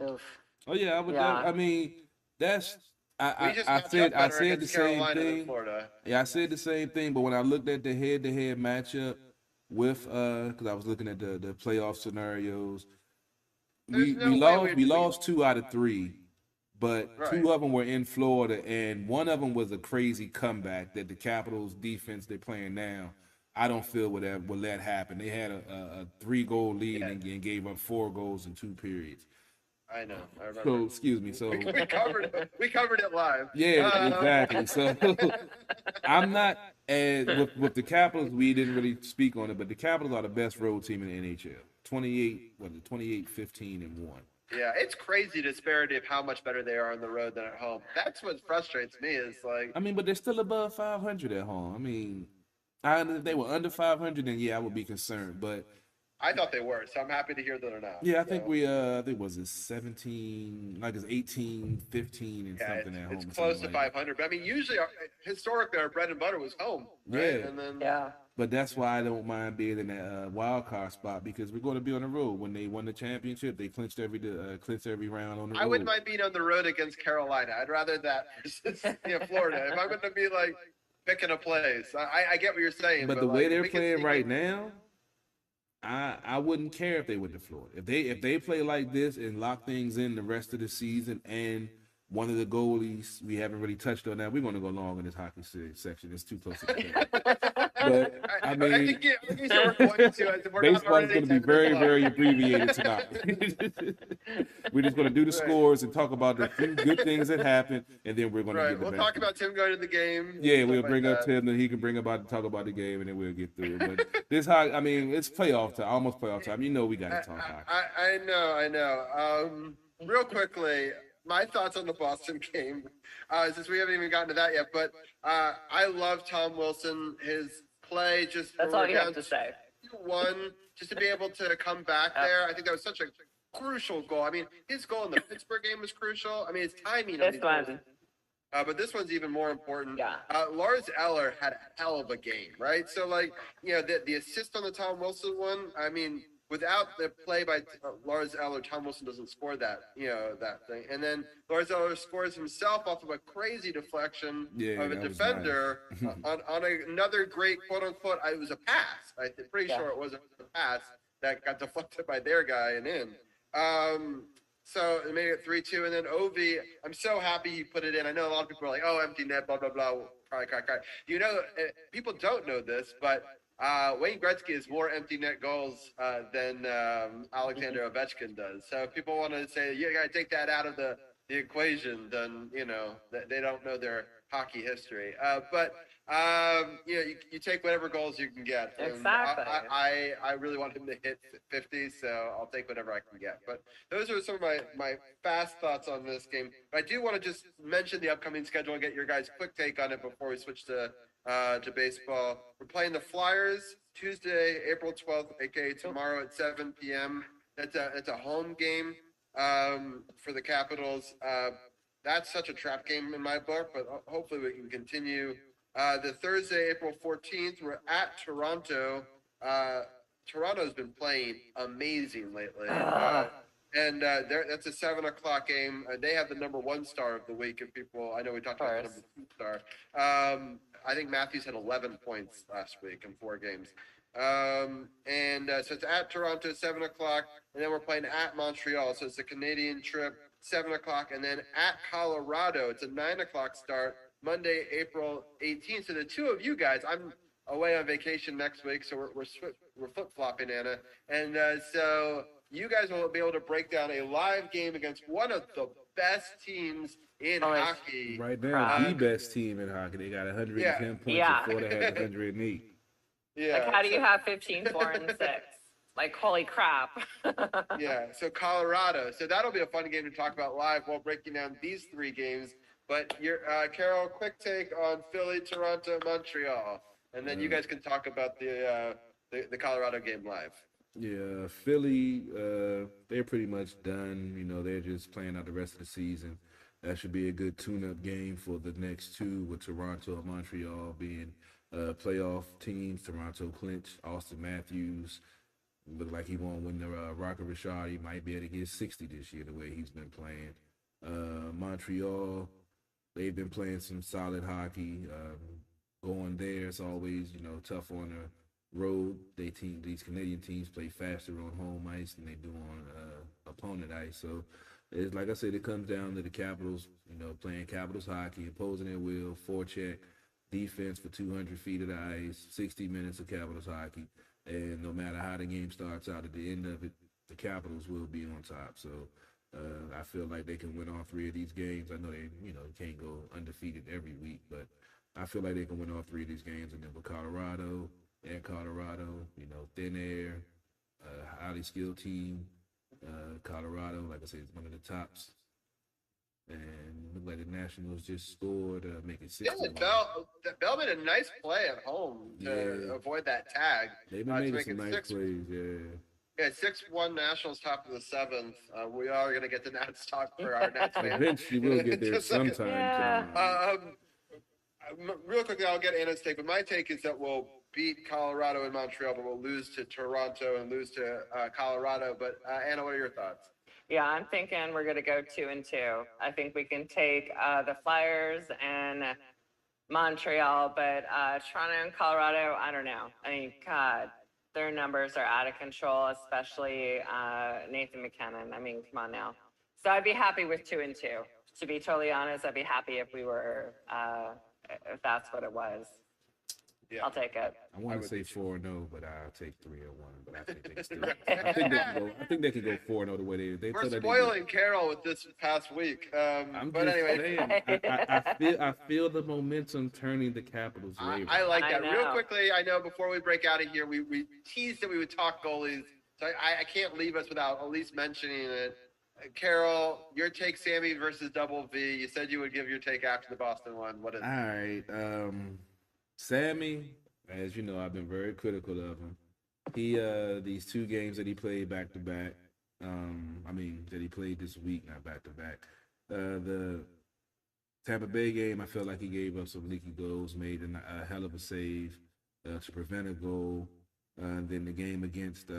Oof. Oh yeah, I would. I mean, that's. I said the same thing. Yeah, I said the same thing. But when I looked at the head-to-head matchup with, because I was looking at the playoff scenarios, we lost 2 out of 3, but 2 of them were in Florida, and one of them was a crazy comeback that the Capitals defense they're playing now. I don't feel will let happen. They had a 3-goal lead and gave up 4 goals in 2 periods. I know. I remember. So excuse me. So we covered it live. yeah, exactly. So I'm not with the Capitals. We didn't really speak on it, but the Capitals are the best road team in the NHL. 28, 15, and 1. Yeah, it's crazy disparity of how much better they are on the road than at home. That's what frustrates me. Is like, I mean, but they're still above 500 at home. I mean, if they were under 500, then yeah, I would be concerned. But I thought they were, so I'm happy to hear that they're not. yeah, I think I think was it 17, like it's 18, 15, and something at home. It's close to 500. But I mean, usually, historically, our bread and butter was home. Right? Yeah. And then, Yeah. But that's why I don't mind being in that wild card spot, because we're going to be on the road. When they won the championship, they clinched every round on the road. I wouldn't mind being on the road against Carolina. I'd rather that versus Florida. If I'm going to be like picking a place, I get what you're saying. But the way they're playing right now, I wouldn't care if they went to Florida. If they play like this and lock things in the rest of the season, and one of the goalies we haven't really touched on that, we're going to go long in this hockey section. It's too close to the game. But I mean, baseball is going to be very, very abbreviated tonight. We're just going to do the scores and talk about the few good things that happened, and then we're going to get the We'll talk about Tim going to the game. Yeah, we'll bring up Tim, and he can talk about the game, and then we'll get through it. But this hockey, I mean, it's playoff time, almost playoff time. You know, we got to talk hockey. I know. Real quickly, my thoughts on the Boston game, since we haven't even gotten to that yet, but I love Tom Wilson, his play. That's all you have to say. 1, just to be able to come back there. I think that was such a crucial goal. I mean, his goal in the Pittsburgh game was crucial. I mean, his timing. This one. But this one's even more important. Yeah. Lars Eller had a hell of a game, right? So, like, the assist on the Tom Wilson one, I mean, without the play by Lars Eller, Tom Wilson doesn't score that thing. And then Lars Eller scores himself off of a crazy deflection of a defender on another great quote-unquote, it was a pass. I'm pretty sure it was a pass that got deflected by their guy and in. So it made it 3-2. And then Ovi, I'm so happy he put it in. I know a lot of people are like, oh, empty net, blah, blah, blah. Cry. People don't know this, but Wayne Gretzky has more empty net goals than Alexander Ovechkin does. So if people want to say, you got to take that out of the equation, then, they don't know their hockey history. But you take whatever goals you can get. Exactly. I really want him to hit 50, so I'll take whatever I can get. But those are some of my fast thoughts on this game. But I do want to just mention the upcoming schedule and get your guys' quick take on it before we switch to baseball. We're playing the Flyers Tuesday, April 12th, aka tomorrow at 7 p.m. That's a home game for the Capitals. That's such a trap game in my book, but hopefully we can continue. The Thursday, April 14th, we're at Toronto. Toronto's been playing amazing lately. And that's a 7 o'clock game. They have the number 1 star of the week. If people, I know we talked about the number 2 star. I think Matthews had 11 points last week in 4 games. So it's at Toronto, 7 o'clock. And then we're playing at Montreal. So it's a Canadian trip, 7 o'clock. And then at Colorado, it's a 9 o'clock start, Monday, April 18th. So the two of you guys, I'm away on vacation next week. So we're flip-flopping, Anna. And so you guys will be able to break down a live game against one of the best teams in hockey. Right now, the best team in hockey. They got 110 points and Florida has 108. Yeah. Like, how do you have 15, 4, and 6? Like, holy crap. Yeah, so Colorado. So that'll be a fun game to talk about live while breaking down these 3 games. But Carol, quick take on Philly, Toronto, Montreal. And then you guys can talk about the Colorado game live. Yeah, Philly, they're pretty much done. They're just playing out the rest of the season. That should be a good tune-up game for the next 2, with Toronto and Montreal being playoff teams. Toronto clinched. Austin Matthews looked like he won't win the Rocket Richard. He might be able to get 60 this year the way he's been playing. Montreal, they've been playing some solid hockey. Going there, it's always, tough on the road. These Canadian teams play faster on home ice than they do on opponent ice. So it's like I said, it comes down to the Capitals, playing Capitals hockey, imposing their will, forecheck, defense for 200 feet of the ice, 60 minutes of Capitals hockey. And no matter how the game starts out, at the end of it, the Capitals will be on top. So I feel like they can win all three of these games. I know they, can't go undefeated every week, but I feel like they can win all three of these games. And then with Colorado, thin air, highly skilled team. Colorado, like I said, is one of the tops. And look like the Nationals just scored, make it 6-1. Yeah, Bell made a nice play at home to avoid that tag. They've been making some nice plays, Yeah, 6-1 Nationals top of the seventh. We are going to get the Nats talk for our Nats fans. Eventually, we'll get there sometime. Yeah. Real quickly, I'll get Anna's take, but my take is that we'll beat Colorado and Montreal, but we'll lose to Toronto and lose to Colorado. But Anna, what are your thoughts? Yeah, I'm thinking we're going to go 2-2. I think we can take the Flyers and Montreal, but Toronto and Colorado, I don't know. I mean, God, their numbers are out of control, especially Nathan McKinnon. I mean, come on now. So I'd be happy with 2-2. To be totally honest, I'd be happy if we were, if that's what it was. Yeah. I'll take it. I want to say 4-0, but I'll take 3-1. But I think they still. I think they can go 4-0 the way they. We're spoiling Carroll with this past week. But anyway, I feel the momentum turning the Capitals' way. I like that. Real quickly, I know before we break out of here, we teased that we would talk goalies, so I can't leave us without at least mentioning it. Carroll, your take, Sammy versus Double V. You said you would give your take after the Boston one. What is it? All right. Sammy, as you know, I've been very critical of him. He these two games that he played back to back, that he played this week, not back to back. The Tampa Bay game, I felt like he gave up some leaky goals, made a hell of a save to prevent a goal. Then the game against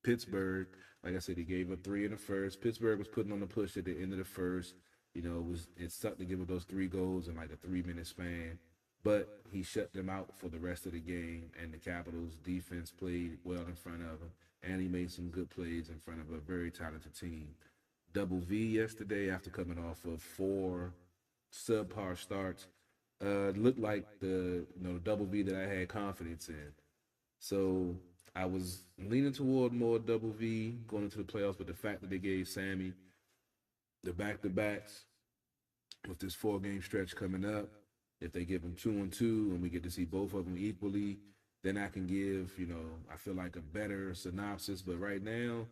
Pittsburgh, like I said, he gave up 3 in the first. Pittsburgh was putting on the push at the end of the first. It sucked to give up those 3 goals in like a 3-minute span. But he shut them out for the rest of the game, and the Capitals' defense played well in front of him, and he made some good plays in front of a very talented team. Double V yesterday, after coming off of 4 subpar starts, looked like the Double V that I had confidence in. So I was leaning toward more Double V going into the playoffs, but the fact that they gave Sammy the back-to-backs with this 4-game stretch coming up, if they give them 2-2 and we get to see both of them equally, then I can give, I feel like a better synopsis. But right now,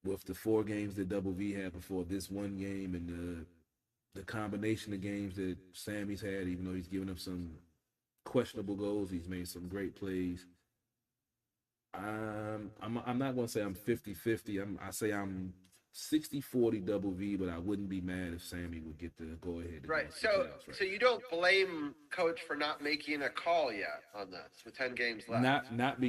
with the 4 games that Double V had before this one game and the combination of games that Sammy's had, even though he's given up some questionable goals, he's made some great plays. I'm not going to say I'm 50-50. I say I'm 60-40 Double V, but I wouldn't be mad if Sammy would get the go-ahead. Right. So you don't blame Coach for not making a call yet on this with 10 games left. Not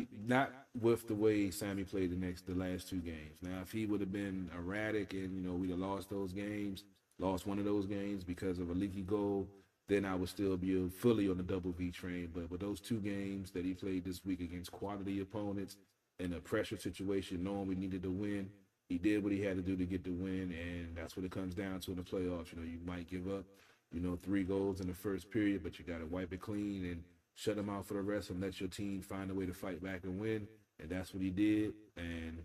with the way Sammy played the last 2 games. Now, if he would have been erratic and we'd have lost one of those games because of a leaky goal, then I would still be fully on the Double V train. But with those 2 games that he played this week against quality opponents in a pressure situation, knowing we needed to win, he did what he had to do to get the win, and that's what it comes down to in the playoffs. You might give up, 3 goals in the first period, but you got to wipe it clean and shut them out for the rest and let your team find a way to fight back and win. And that's what he did. And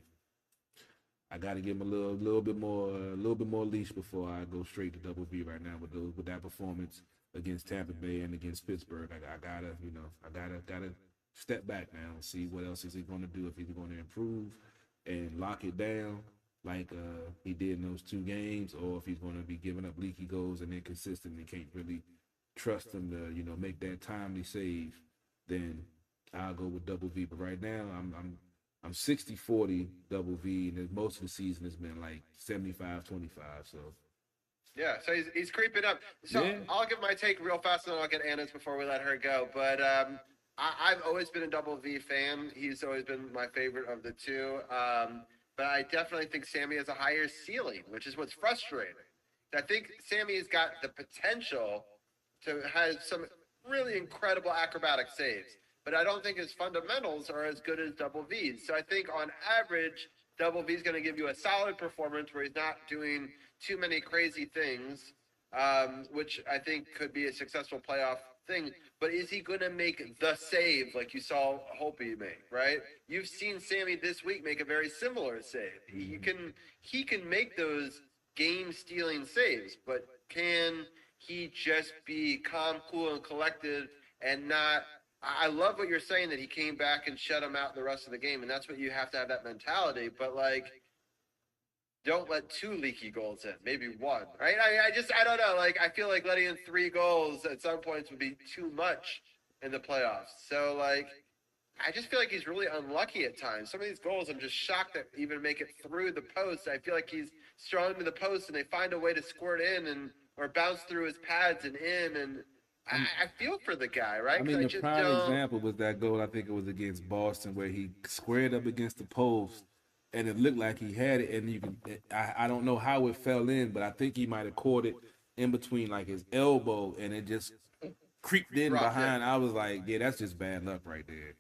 I got to give him a little bit more leash before I go straight to Double V right now with that performance against Tampa Bay and against Pittsburgh. I gotta step back now and see what else is he going to do, if he's going to improve and lock it down like he did in those 2 games, or if he's going to be giving up leaky goals and inconsistent and can't really trust him to make that timely save, then I'll go with Double V. But right now I'm 60-40 Double V, and most of the season has been like 75-25. So yeah, so he's creeping up. So yeah. I'll give my take real fast, and then I'll get Anna's before we let her go. But I've always been a Double V fan. He's always been my favorite of the 2. But I definitely think Sammy has a higher ceiling, which is what's frustrating. I think Sammy has got the potential to have some really incredible acrobatic saves, but I don't think his fundamentals are as good as Double V's. So I think on average, Double V is going to give you a solid performance where he's not doing too many crazy things, which I think could be a successful playoff thing, but is he going to make the save like you saw Holtby make, right? You've seen Sammy this week make a very similar save. He can make those game-stealing saves, but can he just be calm, cool, and collected and not – I love what you're saying that he came back and shut him out the rest of the game, and that's what you have to have that mentality. But, like, don't let 2 leaky goals in, maybe 1, right? I don't know. Like, I feel like letting in 3 goals at some points would be too much in the playoffs. So, like, I just feel like he's really unlucky at times. Some of these goals, I'm just shocked that even make it through the post. I feel like he's strung to the post, and they find a way to squirt in or bounce through his pads and in. And I feel for the guy, right? I mean, the prime example was that goal, I think it was against Boston, where he squared up against the post, and it looked like he had it. And I don't know how it fell in, but I think he might have caught it in between, like, his elbow, and it just creeped in behind. I was like, yeah, that's just bad luck right there.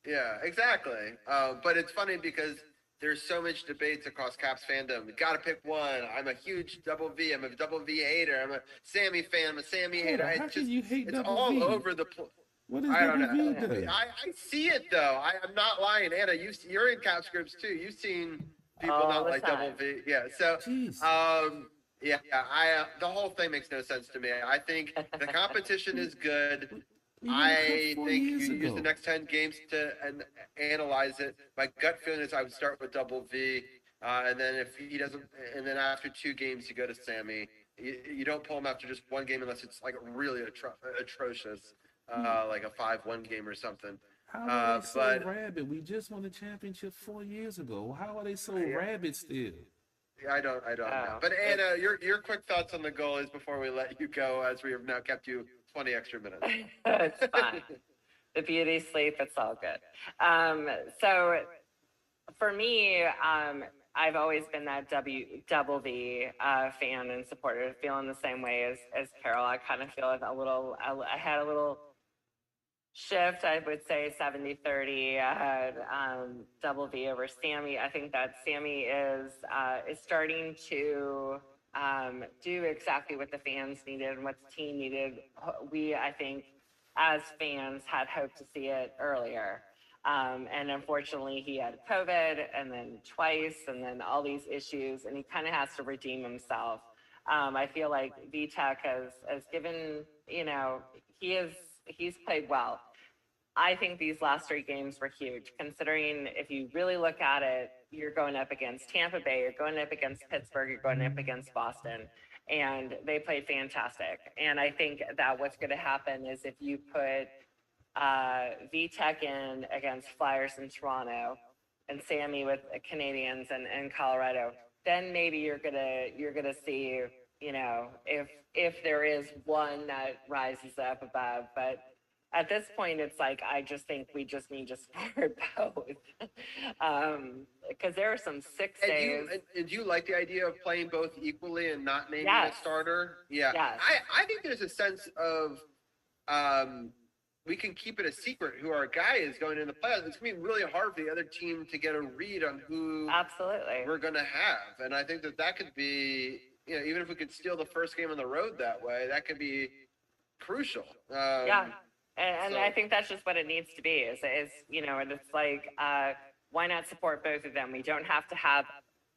Yeah, exactly. But it's funny because there's so much debates across Caps fandom. You got to pick one. I'm a huge Double V. I'm a Double V hater. I'm a Sammy fan. I'm a Sammy hater. How can you hate it's Double all V? over the place. What is I don't Double know. V? I see it though. I'm not lying, Anna. You're in Caps groups too. You've seen people not like Double V. Yeah. So, yeah. The whole thing makes no sense to me. I think the competition is good. I think you use the next 10 games to analyze it. My gut feeling is I would start with Double V, and then if he doesn't, and then after 2 games you go to Sammy. You don't pull him after just 1 game unless it's like really atrocious, like a 5-1 game or something. How are they so rabid? We just won the championship 4 years ago. How are they so rabid still? I don't know. But Anna, your quick thoughts on the goalies before we let you go, as we have now kept you 20 extra minutes. It's fine. The beauty sleep, it's all good. So for me, I've always been that Double V fan and supporter, feeling the same way as Carol. I kind of feel like I had a little shift, I would say 70-30. I had Double V over Sammy. I think that Sammy is starting to do exactly what the fans needed and what the team needed. We, I think, as fans, had hoped to see it earlier. And unfortunately, he had COVID and then twice and then all these issues, and he kind of has to redeem himself. I feel like VTech has given, he's played well. I think these last 3 games were huge, considering if you really look at it, you're going up against Tampa Bay, you're going up against Pittsburgh, you're going up against Boston, and they played fantastic. And I think that what's going to happen is if you put VTech in against Flyers in Toronto and Sammy with Canadians and Colorado, then maybe you're gonna see, if there is one that rises up above. But at this point, it's like, I just think we just need to support both. Because there are some 6 days. And do you like the idea of playing both equally and not naming a starter? Yeah. Yes. I think there's a sense of we can keep it a secret who our guy is going in the playoffs. It's going to be really hard for the other team to get a read on who we're going to have. And I think that could be, even if we could steal the first game on the road that way, that could be crucial. And I think that's just what it needs to be is and it's like, why not support both of them? We don't have to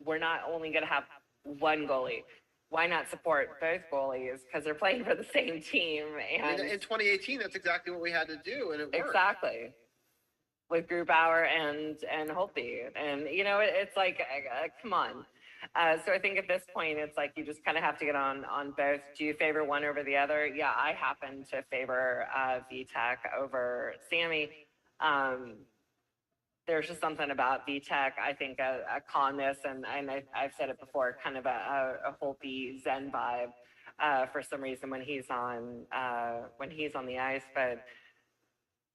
we're not only going to have one goalie. Why not support both goalies? Because they're playing for the same team. And in 2018, that's exactly what we had to do, and it worked. Exactly. With Grubauer and Holtby. And, it's like, come on. So I think at this point, it's like you just kind of have to get on both. Do you favor one over the other? Yeah, I happen to favor VTech over Sammy. There's just something about VTech, I think a calmness, and I've said it before, kind of a Holtby Zen vibe for some reason when he's on the ice. But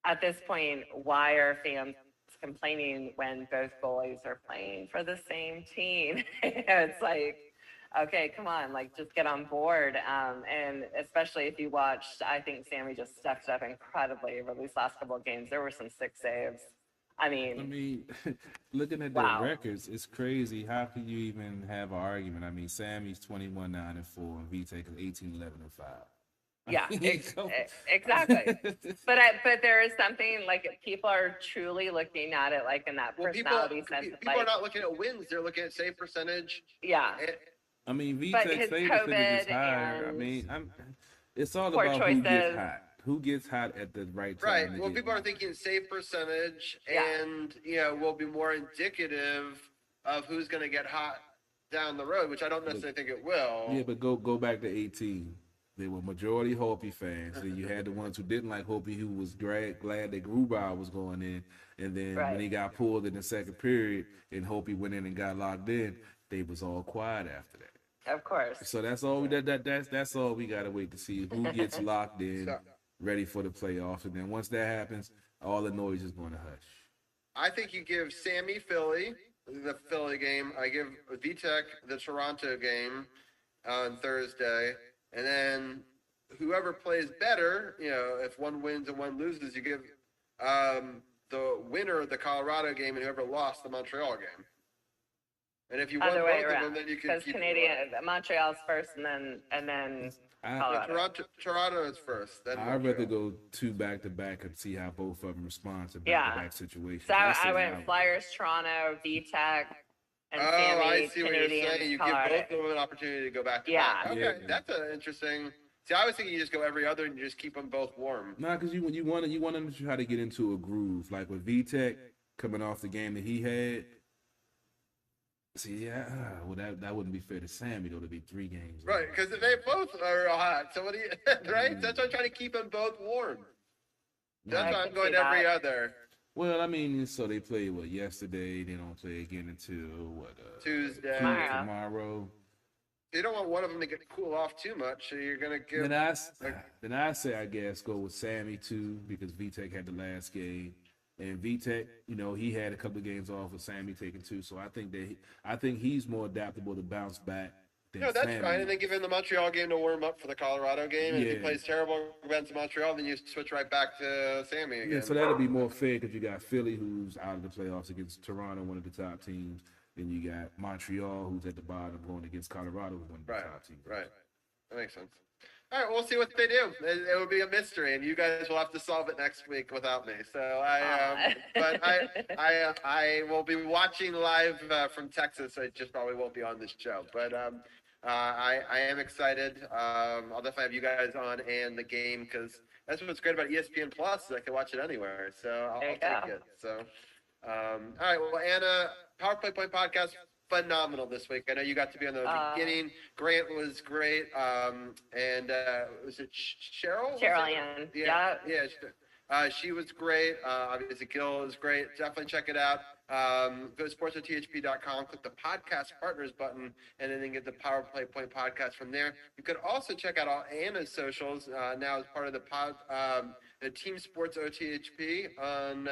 at this point, why are fans complaining when both goalies are playing for the same team? It's like, okay, come on, like just get on board. And especially if you watched, I think Sammy just stepped up incredibly over these last couple of games. There were some 6 saves. I mean, looking at their records, it's crazy. How can you even have an argument? I mean, Sammy's 21-9-4, and VTech is 18-11-5. Yeah, Come- exactly. But there is something like people are truly looking at it like in that Well, personality sense. Of, people are like, not looking at wins; they're looking at save percentage. yeah, And, I mean, but VTech his save percentage is COVID higher. I and mean, it's all poor about who gets choices. hot. Who gets hot at the right time? right. to Well, get people are hot. thinking save percentage, Yeah. and will be more indicative of who's going to get hot down the road, which I don't necessarily think it will. Yeah, but go back to 18. They were majority Hopi fans. Then you had the ones who didn't like Hopi, who was glad that Grubauer was going in. And then Right. when he got pulled in the second period and Hopi went in and got locked in, they was all quiet after that. Of course. So that's all that's all we gotta wait to see who gets locked in, So- ready for the playoffs. And then once that happens, all the noise is going to hush. I think you give Sammy Philly the Philly game. I give VTech the Toronto game on Thursday, and then whoever plays better, if one wins and one loses, you give the winner of the Colorado game and whoever lost the Montreal game. And if you won Other way both of around. them, then you can Because keep Canadian, Montreal's first, and then Colorado. Toronto is first. Then I'd Montreal. rather go two back to back and see how both of them respond to Yeah. back to back situations. So That's I the way went would Flyers, Toronto, VTech, and Oh, Sammy, I see what you're Canadian, saying. You Colorado. give both of them an opportunity to go back to Yeah. back. Okay, Yeah. that's an interesting. See, I was thinking you just go every other and you just keep them both warm. Nah, because you want to try to get into a groove. Like with VTech coming off the game that he had. See, well that wouldn't be fair to Sammy though to be 3 games. Right, because they both are hot. So what do you? Right, that's why I'm trying to keep them both warm. That's I why I'm can going see every that. other Well, I mean, so they played yesterday. They don't play again until Tuesday. tomorrow. You don't want one of them to get cool off too much, so you're gonna give. Then I say I guess go with Sammy too because VTech had the last game, and VTech, he had a couple of games off with Sammy taking 2, so I think he's more adaptable to bounce back. Than No, that's Sammy. fine. And then give him the Montreal game to warm up for the Colorado game. And if he Yeah. plays terrible against Montreal, then you switch right back to Sammy again. Yeah, so that'll be more fair because you got Philly, who's out of the playoffs against Toronto, one of the top teams. Then you got Montreal, who's at the bottom, going against Colorado, who's one of the Right, top teams. right. That makes sense. All right, we'll see what they do. It will be a mystery, and you guys will have to solve it next week without me. So I will be watching live from Texas. I just probably won't be on this show, but I am excited. I'll definitely have you guys on and the game because that's what's great about ESPN Plus. Is I can watch it anywhere, so I'll take it. So, all right. Well, Anna, Power Play Point podcast, phenomenal this week. I know you got to be on the beginning. Grant was great. And was it Cheryl? Cheryl Ann. Yeah. She was great. Obviously, Gil was great. Definitely check it out. Go to sportsothp.com, click the podcast partners button, and then get the Power Play Point podcast from there. You could also check out all Anna's socials now as part of the Team Sports OTHP on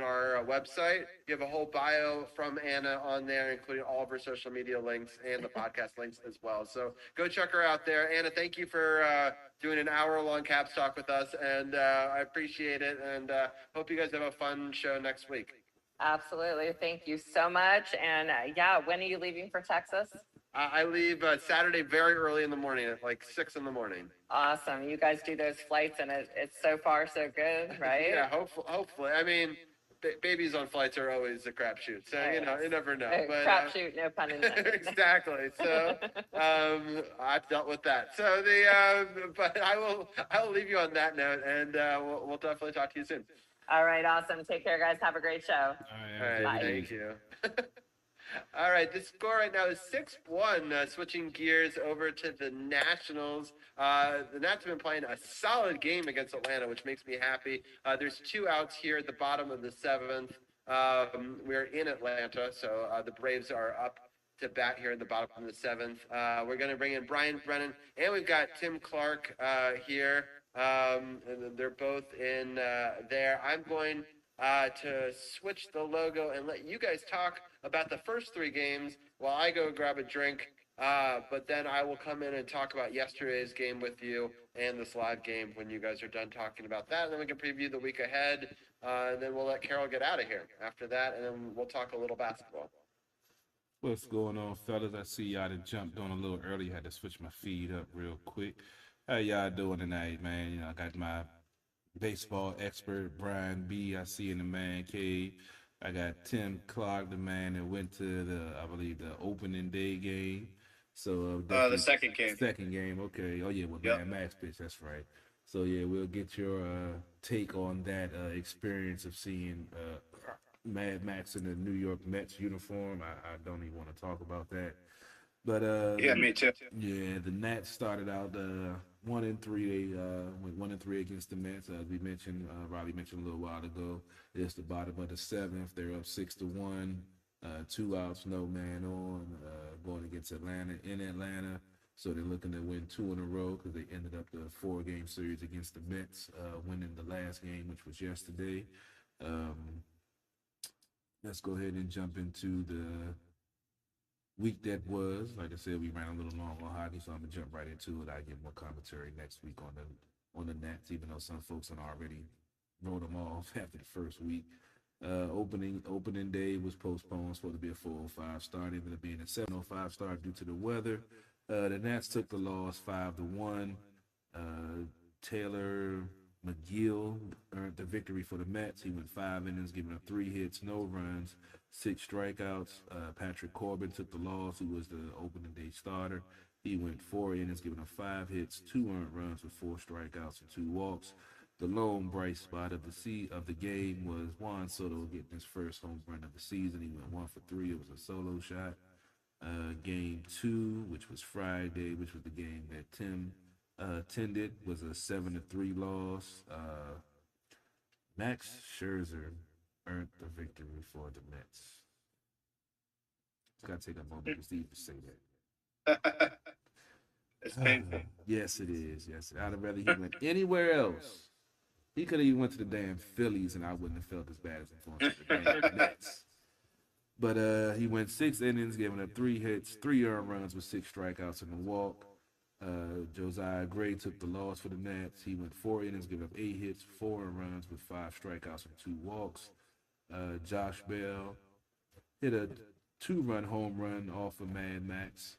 our website. You have a whole bio from Anna on there, including all of her social media links and the podcast links as well. So go check her out there. Anna, thank you for doing an hour-long Caps talk with us, and I appreciate it, and hope you guys have a fun show next week. Absolutely. Thank you so much. And when are you leaving for Texas? I leave Saturday very early in the morning, at like 6 in the morning. Awesome. You guys do those flights, and it's so far so good, right? Yeah, hopefully. I mean, babies on flights are always a crapshoot, so you never know. But, crapshoot, no pun intended. Exactly. So I've dealt with that. So but I will leave you on that note, and we'll definitely talk to you soon. All right, awesome. Take care, guys. Have a great show. All right, Bye. thank you. All right, the score right now is 6-1. Switching gears over to the Nationals. The Nats have been playing a solid game against Atlanta, which makes me happy. There's 2 outs here at the bottom of the 7th. We're in Atlanta, so the Braves are up to bat here at the bottom of the 7th. We're going to bring in Brian Brennan, and we've got Tim Clark here. And they're both in there. I'm going to switch the logo and let you guys talk about the first 3 games while I go grab a drink. But then I will come in and talk about yesterday's game with you and this live game when you guys are done talking about that. And then we can preview the week ahead. And then we'll let Carol get out of here after that. And then we'll talk a little basketball. What's going on, fellas? I see y'all done jumped on a little early. Had to switch my feed up real quick. How y'all doing tonight, man? You know, I got my baseball expert Brian B. I see in the man cave. I got Tim Clark, the man that went to I believe, the opening day game. So The definitely second game. second game. Okay. Oh yeah, well, Yep. man, Max pitch. That's right. So yeah, we'll get your take on that experience of seeing Mad Max in the New York Mets uniform. I don't even want to talk about that. But Yeah, me too. yeah, the Nats started out 1-3. They went 1-3 against the Mets. As we mentioned, Robbie mentioned a little while ago. It's the bottom of the seventh. They're up 6-1. 2 outs, no man on. Going against Atlanta in Atlanta. So they're looking to win 2 in a row because they ended up the 4-game series against the Mets, winning the last game, which was yesterday. Let's go ahead and jump into the week that was. Like I said, we ran a little long on hockey, so I'm gonna jump right into it. I get more commentary next week on the Nats, even though some folks had already wrote them off after the first week. Opening day was postponed. Supposed to be a 4:05 start, ended up being a 7:05 start due to the weather. The Nats took the loss 5-1. Taylor McGill earned the victory for the Mets. He went 5 innings, giving up 3 hits, no runs, 6 strikeouts. Patrick Corbin took the loss, who was the opening day starter. He went 4 innings, giving up 5 hits, 2 earned runs with 4 strikeouts and 2 walks. The lone bright spot of the game was Juan Soto getting his first home run of the season. He went 1 for 3. It was a solo shot. Game 2, which was Friday, which was the game that Tim attended, was a 7-3 loss. Max Scherzer earned the victory for the Mets. It's got to take a moment for Steve to say that. It's painful. Yes, it is. Yes, I'd have rather he went anywhere else. He could have even went to the damn Phillies, and I wouldn't have felt as bad as him going to the damn Mets. But he went 6 innings, giving up 3 hits, 3 earned runs with 6 strikeouts and a walk. Josiah Gray took the loss for the Nats. He went 4 innings, giving up 8 hits, 4 earned runs with 5 strikeouts and 2 walks. Josh Bell hit a 2-run home run off of Mad Max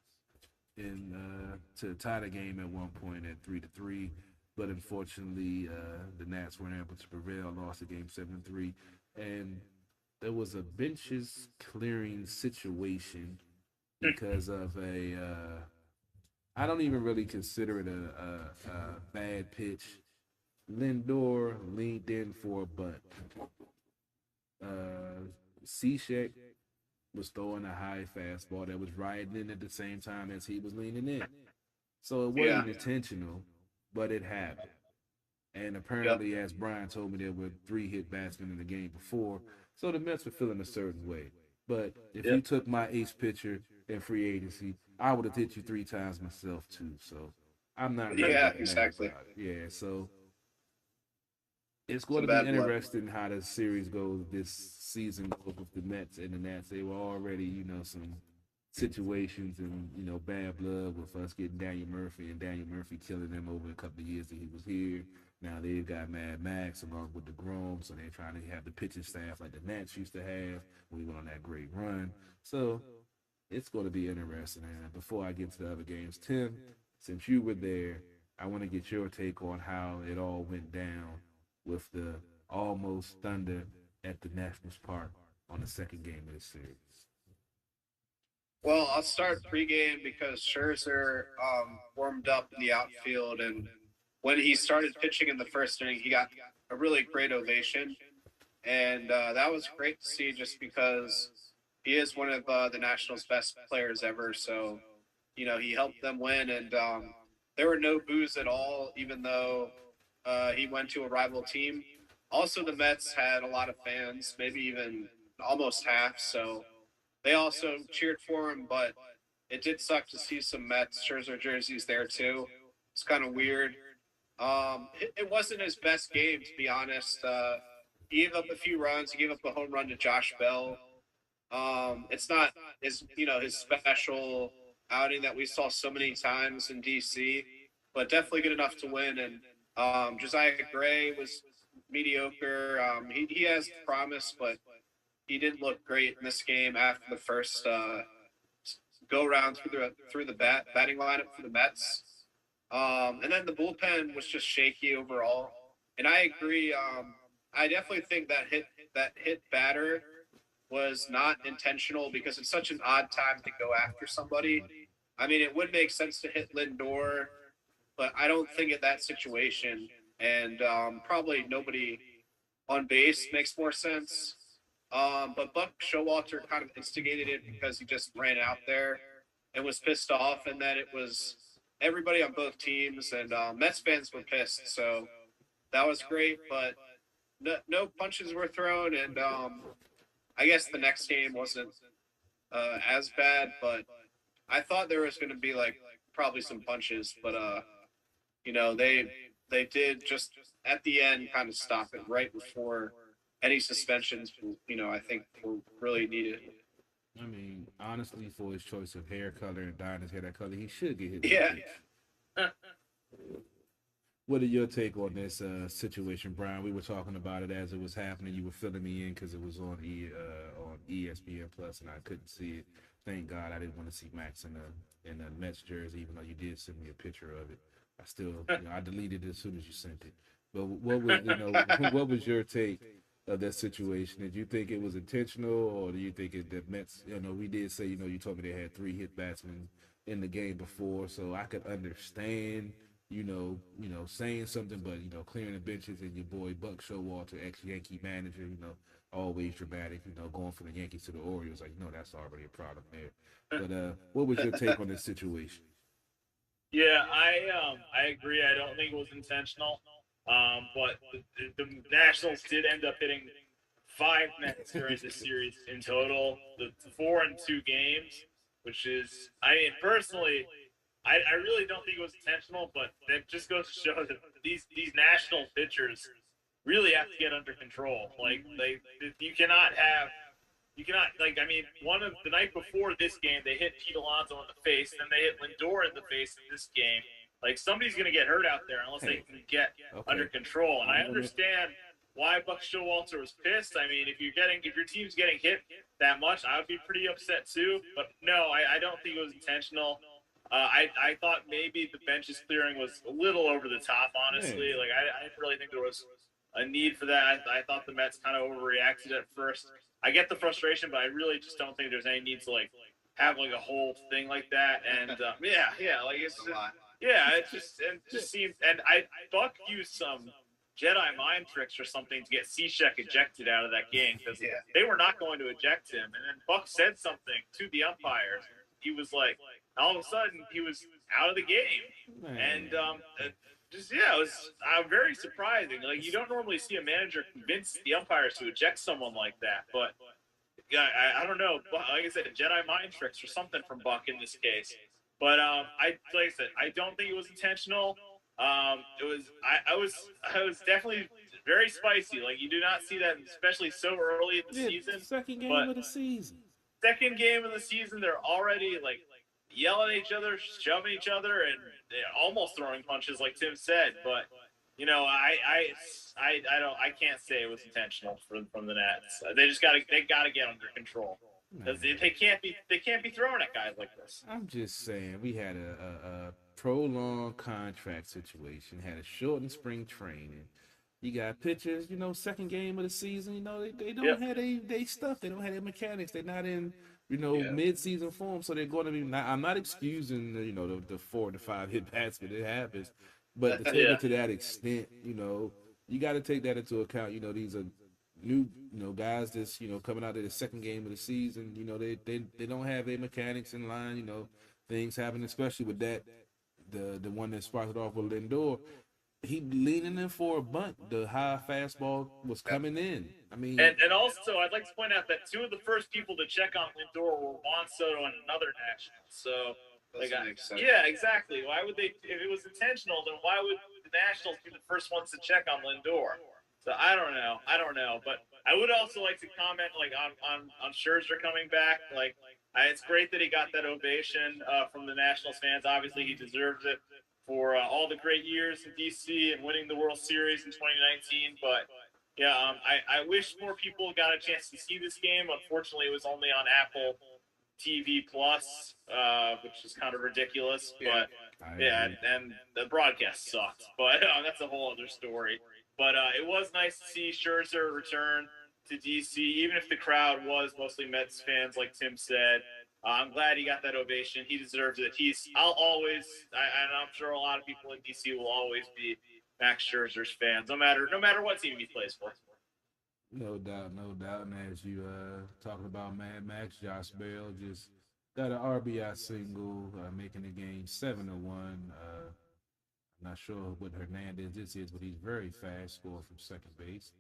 to tie the game at one point at 3-3. But unfortunately, the Nats weren't able to prevail, lost the game 7-3. And there was a benches clearing situation because of I don't even really consider it a bad pitch. Lindor leaned in for a bunt. Cishek was throwing a high fastball that was riding in at the same time as he was leaning in. So it wasn't intentional, but it happened. And apparently, as Brian told me, there were 3 hit batsmen in the game before, so the Mets were feeling a certain way. But if you took my ace pitcher in free agency, I would have hit you 3 times myself too. So I'm not really that mad exactly. about it. Yeah, so it's going to be interesting how the series goes this season goes with the Mets and the Nats. They were already, some situations and, bad blood with us getting Daniel Murphy and Daniel Murphy killing them over a couple of years that he was here. Now they've got Mad Max along with the Grom, so they're trying to have the pitching staff like the Nats used to have when we went on that great run. So it's going to be interesting. And before I get to the other games, Tim, since you were there, I want to get your take on how it all went down with the almost thunder at the Nationals Park on the second game of the series. Well, I'll start pregame because Scherzer warmed up in the outfield, and when he started pitching in the first inning, he got a really great ovation, and that was great to see just because he is one of the Nationals' best players ever. So, he helped them win, and there were no boos at all, even though he went to a rival team. Also, the Mets had a lot of fans, maybe even almost half, so they also cheered for him, but it did suck to see some Mets Scherzer jerseys there too. It's kind of weird. It wasn't his best game, to be honest. He gave up a few runs. He gave up a home run to Josh Bell. It's not his special outing that we saw so many times in DC, but definitely good enough to win. And Josiah Gray was mediocre. He has promise, but he didn't look great in this game after the first go round through the batting lineup for the Mets. And then the bullpen was just shaky overall. And I agree. I definitely think that hit batter was not intentional because it's such an odd time to go after somebody. I mean, it would make sense to hit Lindor, but I don't think in that situation. And probably nobody on base makes more sense. But Buck Showalter kind of instigated it because he just ran out there and was pissed off. And then it was everybody on both teams, and Mets fans were pissed. So that was great, but no punches were thrown. And I guess the next game wasn't as bad, but I thought there was going to be like probably some punches, but they did just at the end kind of stop it right before any suspensions. I think were really needed. I mean, honestly, for his choice of hair color and dyeing his hair that color, he should get hit. Yeah. What are your take on this situation, Brian? We were talking about it as it was happening. You were filling me in because it was on ESPN Plus, and I couldn't see it. Thank God I didn't want to see Max in a Mets jersey, even though you did send me a picture of it. I still, I deleted it as soon as you sent it. But what was your take of that situation? Did you think it was intentional, or do you think the Mets? We did say, you told me they had 3 hit batsmen in the game before, so I could understand. Saying something, but clearing the benches, and your boy Buck Showalter, ex-Yankee manager, always dramatic, going from the Yankees to the Orioles, that's already a problem there. But what was your take on this situation? Yeah, I agree. I don't think it was intentional. But the Nationals did end up hitting 5 Mets during this series in total, the 4 and 2 games, which is, personally, I really don't think it was intentional, but that just goes to show that these national pitchers really have to get under control. You cannot one of the night before this game, they hit Pete Alonso in the face, then they hit Lindor in the face in this game. Somebody's going to get hurt out there unless they can get under control. And I understand why Buck Showalter was pissed. I mean, if your team's getting hit that much, I would be pretty upset too. But no, I don't think it was intentional. I thought maybe the benches clearing was a little over the top, honestly. I didn't really think there was a need for that. I thought the Mets kind of overreacted at first. I get the frustration, but I really just don't think there's any need to have a whole thing like that. And it's a lot. Yeah, it just seemed. And Buck used some Jedi mind tricks or something to get Cishek ejected out of that game because they were not going to eject him. And then Buck said something to the umpires. He was like, all of a sudden he was out of the game. And it was very surprising. You don't normally see a manager convince the umpires to eject someone like that. But I don't know. Like I said, Jedi mind tricks or something from Buck in this case. But I don't think it was intentional. It was. I was definitely very spicy. You do not see that, especially so early in the season. Second game of the season. Second game of the season, they're already yelling at each other, shoving each other, and almost throwing punches, like Tim said. But I can't say it was intentional from the Nats. They gotta get under control because they can't be throwing at guys like this. I'm just saying, we had a prolonged contract situation, had a shortened spring training. You got pitchers, second game of the season, they don't have they stuff. They don't have their mechanics. They're not in, mid-season form, so they're going to be. I'm not excusing, the 4 to 5 hit batsmen. It happens, but to take it to that extent, you got to take that into account. These are new, guys that's coming out of the second game of the season. They don't have their mechanics in line. Things happen, especially with that the one that sparked it off with Lindor. He leaning in for a bunt. The high fastball was coming in. I mean, and also I'd like to point out that 2 of the first people to check on Lindor were Juan Soto and another national. So, makes sense. Yeah, exactly. Why would they? If it was intentional, then why would the Nationals be the first ones to check on Lindor? So I don't know. But I would also like to comment on Scherzer coming back. It's great that he got that ovation from the Nationals fans. Obviously, he deserves it for all the great years in DC and winning the World Series in 2019. But I wish more people got a chance to see this game. Unfortunately, it was only on Apple TV Plus, which is kind of ridiculous. But And the broadcast sucked, but that's a whole other story. But it was nice to see Scherzer return to DC, even if the crowd was mostly Mets fans, like Tim said. I'm glad he got that ovation. He deserves it. And I'm sure a lot of people in DC will always be Max Scherzer's fans, no matter what team he plays for. No doubt, no doubt. And as you talking about Mad Max, Josh Bell just got an RBI single, making the game 7-1. I'm not sure what Hernandez this is, but he's very fast, scoring from second base.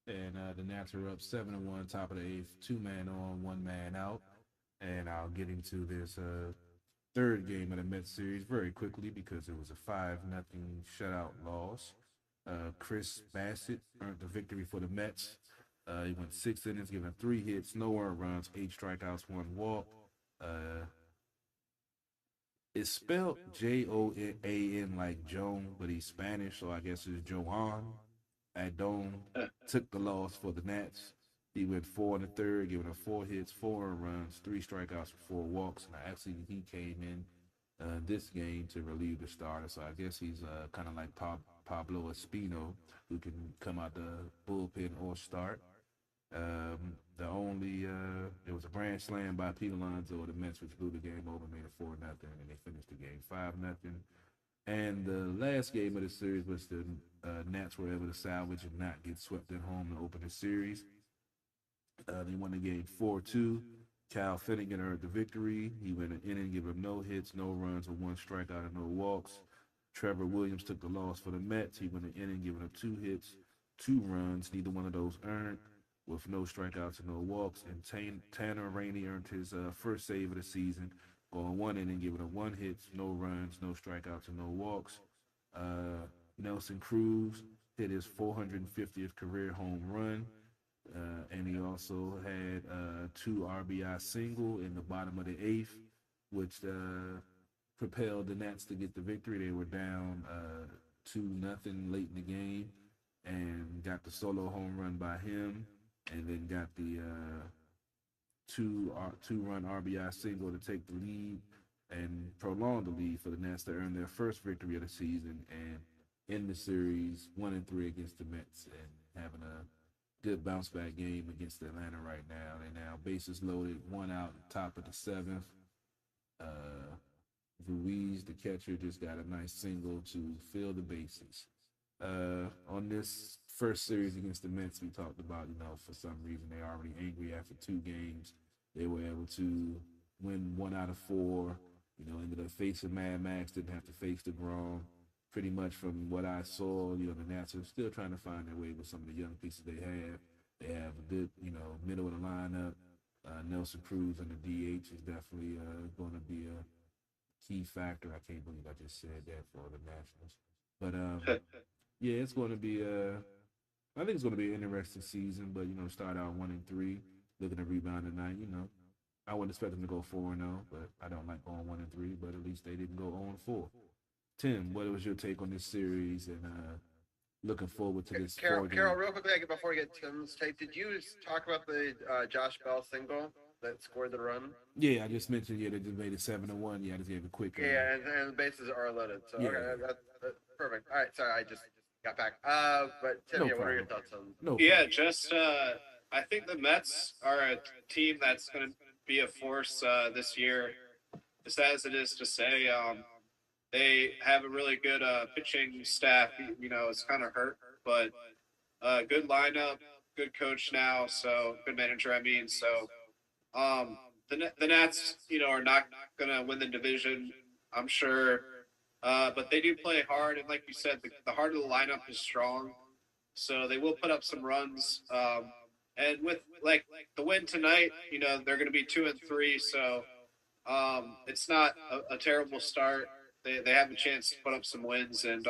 And the Nats are up 7-1, top of the eighth, 2-man on, 1-man out. And I'll get into this third game of the Mets series very quickly because it was a 5-0 shutout loss. Chris Bassett earned the victory for the Mets. He went 6 innings, giving 3 hits, no earned runs, 8 strikeouts, 1 walk. It's spelled Joan like Joan, but he's Spanish, so I guess it's Joan. Adon took the loss for the Nats. He went 4 1/3, giving up 4 hits, 4 earned runs, 3 strikeouts, 4 walks. And actually, he came in this game to relieve the starter, so I guess he's kind of like Pablo Espino, who can come out the bullpen or start. There was a grand slam by Pete Alonso of the Mets, which blew the game over, made it 4-0, and they finished the game 5-0. And the last game of the series was the Nats were able to salvage and not get swept at home to open the series. They won the game 4-2. Cal Finnegan earned the victory. He went an inning, giving up no hits, no runs, with 1 strikeout and no walks. Trevor Williams took the loss for the Mets. He went an inning, giving up 2 hits, 2 runs, neither one of those earned, with no strikeouts and no walks. And Tanner Rainey earned his first save of the season, going 1 inning, giving up 1 hit, no runs, no strikeouts, and no walks. Nelson Cruz hit his 450th career home run, and he also had 2 RBI single in the bottom of the 8th, which propelled the Nats to get the victory. They were down 2-0 late in the game, and got the solo home run by him, and then got the 2-run RBI single to take the lead and prolong the lead for the Nats to earn their first victory of the season and end the series 1-3 against the Mets, and having a good bounce back game against Atlanta right now. They now bases loaded, 1 out, top of the 7th. Ruiz, the catcher, just got a nice single to fill the bases. On this first series against the Mets, we talked about, for some reason they're already angry after 2 games. They were able to win 1 out of 4, ended up facing Mad Max, didn't have to face the Grom. Pretty much from what I saw, the Nats are still trying to find their way with some of the young pieces they have. They have a good, middle of the lineup. Nelson Cruz on the DH is definitely going to be a key factor. I can't believe I just said that for the Nationals. But, yeah, it's going to be I think it's going to be an interesting season, but, start out 1-3, looking to rebound tonight, I wouldn't expect them to go 4-0, but I don't like going 1-3, but at least they didn't go 0-4. Tim, what was your take on this series, and looking forward to this? Carol, real quickly, before we get Tim's take, did you talk about the Josh Bell single that scored the run? Yeah, I just mentioned, they just made it 7-1. Yeah, I just gave a quick. Yeah, and the bases are loaded. So, yeah. Okay, that's perfect. All right, sorry, I just got back. But Tim, No what are your problem. thoughts on? No Yeah, problem. just I think the Mets are a team that's going to be a force this year. As sad as it is to say, they have a really good pitching staff. It's kind of hurt, but good lineup, good coach now, so good manager. So the Nats, are not going to win the division, I'm sure, but they do play hard, and like you said, the heart of the lineup is strong, so they will put up some runs. And with the win tonight, they're going to be 2-3, so it's not a terrible start. They have a chance to put up some wins, and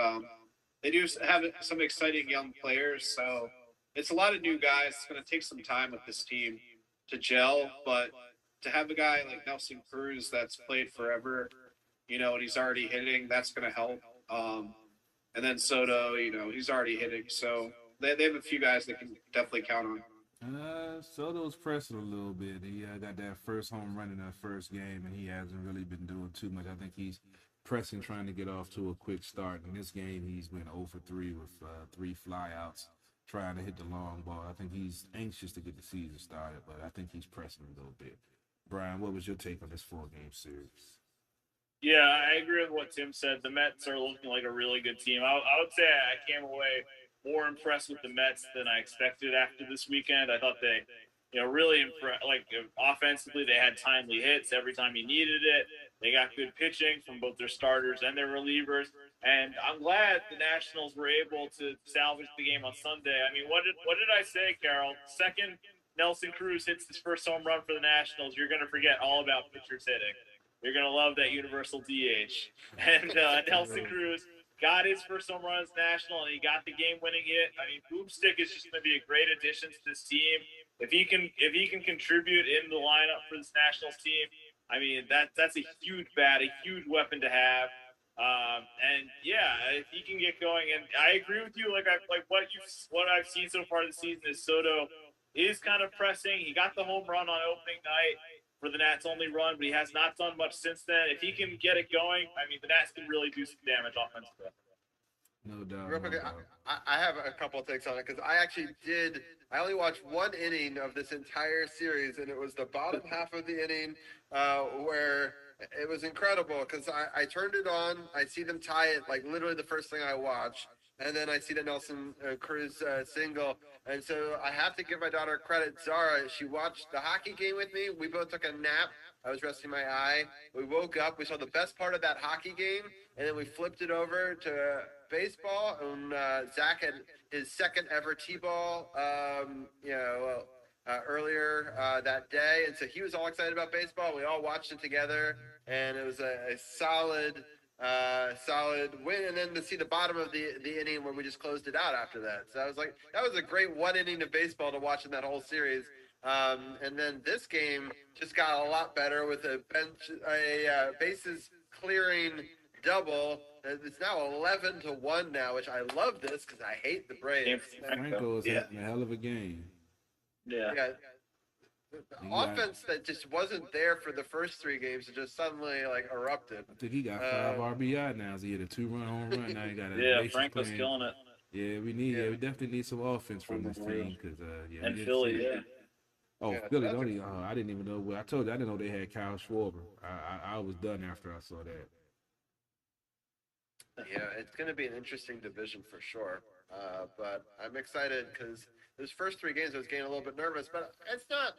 they do have some exciting young players. So it's a lot of new guys. It's going to take some time with this team to gel, but to have a guy like Nelson Cruz that's played forever, and he's already hitting, that's going to help. And then Soto, he's already hitting. So they have a few guys they can definitely count on. Soto's pressing a little bit. He got that first home run in that first game, and he hasn't really been doing too much. I think he's pressing, trying to get off to a quick start. In this game, he's went 0 for 3 with 3 flyouts, trying to hit the long ball. I think he's anxious to get the season started, but I think he's pressing a little bit. Brian, what was your take on this 4-game series? Yeah, I agree with what Tim said. The Mets are looking like a really good team. I would say I came away more impressed with the Mets than I expected after this weekend. I thought they, really impressed. Like offensively, they had timely hits every time you needed it. They got good pitching from both their starters and their relievers. And I'm glad the Nationals were able to salvage the game on Sunday. I mean, what did I say, Carol? Second Nelson Cruz hits his first home run for the Nationals, you're going to forget all about pitchers hitting. You're going to love that universal DH. And Nelson Cruz got his first home run as National, and he got the game-winning hit. I mean, Boomstick is just going to be a great addition to this team. If he can contribute in the lineup for this Nationals team, I mean, that's a huge bat, a huge weapon to have. And yeah, if he can get going, and I agree with you. Like what I've seen so far this season is Soto is kind of pressing. He got the home run on opening night for the Nats' only run, but he has not done much since then. If he can get it going, I mean, the Nats can really do some damage offensively. No doubt. Real quick, I have a couple of takes on it because I only watched one inning of this entire series, and it was the bottom half of the inning where it was incredible because I turned it on. I see them tie it, like literally the first thing I watch. And then I see the Nelson Cruz single. And so I have to give my daughter credit. Zara, she watched the hockey game with me. We both took a nap. I was resting my eye. We woke up. We saw the best part of that hockey game. And then we flipped it over to baseball. And Zach had his second ever T-ball, earlier that day. And so he was all excited about baseball. We all watched it together. And it was a solid win, and then to see the bottom of the inning where we just closed it out after that. So I was like, that was a great one inning of baseball to watch in that whole series. And then this game just got a lot better with a bases clearing double. It's now 11-1 now, which I love this because I hate the Braves. Franco is having a hell of a game. Yeah. The offense that just wasn't there for the first 3 games, it just suddenly erupted. I think he got 5 RBI now. So he had a 2-run home run. Now he got a yeah. Franco's killing it. Yeah, we definitely need some offense from this team because and Philly, yeah. Oh, yeah, Philly, don't even. I didn't even know. I told you I didn't know they had Kyle Schwarber. I was done after I saw that. Yeah, it's going to be an interesting division for sure. But I'm excited because those first 3 games I was getting a little bit nervous, but it's not.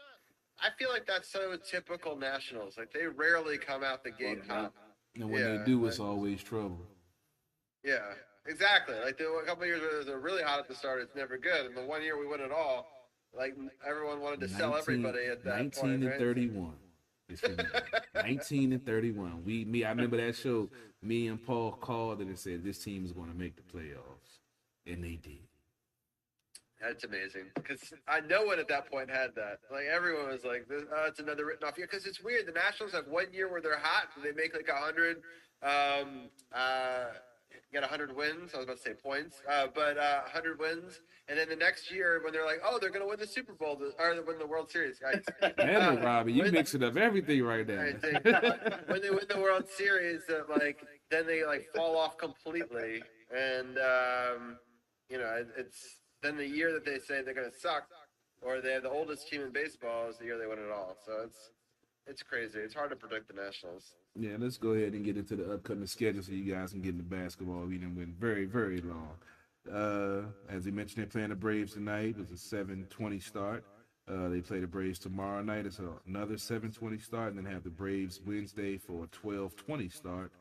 I feel like that's so typical Nationals. Like, they rarely come out the gate hot. And when they do, it's always trouble. Yeah, exactly. Like, a couple of years where they're really hot at the start, it's never good. And the one year we win it all, like, everyone wanted to sell everybody at that 19 point. 19 and 31. It's for me. 19 and 31. I remember that show. Me and Paul called it and said this team is going to make the playoffs, and they did. That's amazing because no one at that point had that. Like, everyone was like, "It's another written off year." Because it's weird. The Nationals have 1 year where they're hot. They make like 100. Get 100 wins. I was about to say points, but 100 wins. And then the next year, when they're like, "Oh, they're going to win the Super Bowl or win the World Series," guys. Damn it, Robbie, you mixing up everything right now. When they win the World Series, then they fall off completely, and it's. Then the year that they say they're going to suck, or they have the oldest team in baseball, is the year they win it all. So it's crazy. It's hard to predict the Nationals. Yeah, let's go ahead and get into the upcoming schedule so you guys can get into basketball. We done went very, very long. As we mentioned, they're playing the Braves tonight. It was a 7:20 start. They play the Braves tomorrow night. It's another 7:20 start, and then have the Braves Wednesday for a 12:20 start.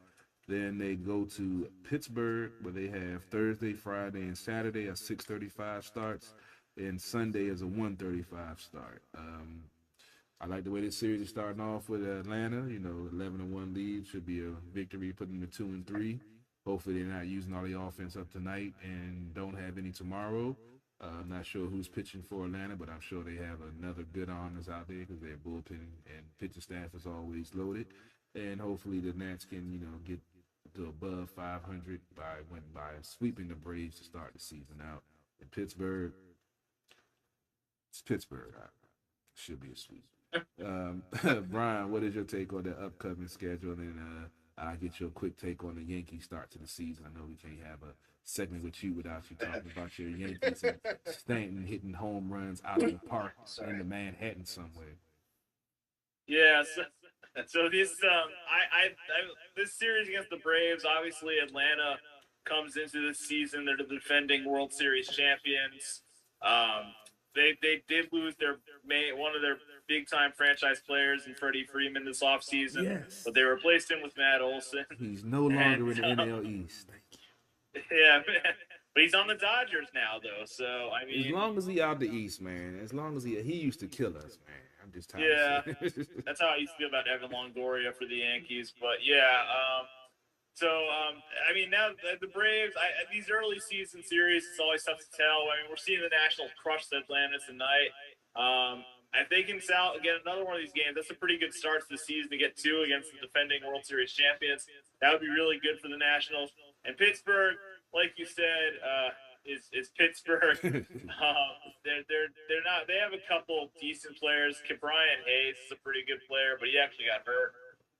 Then they go to Pittsburgh, where they have Thursday, Friday, and Saturday at 6:35 starts, and Sunday is a 1:35 start. I like the way this series is starting off with Atlanta. 11-1 lead should be a victory, putting them to 2-3. Hopefully, they're not using all the offense up tonight and don't have any tomorrow. I'm not sure who's pitching for Atlanta, but I'm sure they have another good armors out there because their bullpen and pitching staff is always loaded. And hopefully, the Nats can, get to above 500 by sweeping the Braves to start the season out. In Pittsburgh, it's Pittsburgh. Should be a sweep. Brian, what is your take on the upcoming schedule? And I'll get your quick take on the Yankees start to the season. I know we can't have a segment with you without you talking about your Yankees and Stanton hitting home runs out of the park in the Manhattan somewhere. Yeah, so this this series against the Braves, obviously Atlanta comes into this season. They're the defending World Series champions. They did lose one of their big time franchise players in Freddie Freeman this offseason. Yes. But they replaced him with Matt Olson. He's no longer in the NL East. Thank you. Yeah, man. But he's on the Dodgers now, though. So I mean, as long as he out the East, man. As long as he used to kill us, man. I'm just tired. Yeah, that's how I used to feel about Evan Longoria for the Yankees. But yeah, I mean, now the Braves, these early season series, it's always tough to tell. I mean, we're seeing the Nationals crush the Atlanta tonight. If they can get another one of these games, that's a pretty good start to the season to get two against the defending World Series champions. That would be really good for the Nationals. And Pittsburgh, like you said, is Pittsburgh. They're not. They have a couple decent players. Brian Hayes is a pretty good player, but he actually got hurt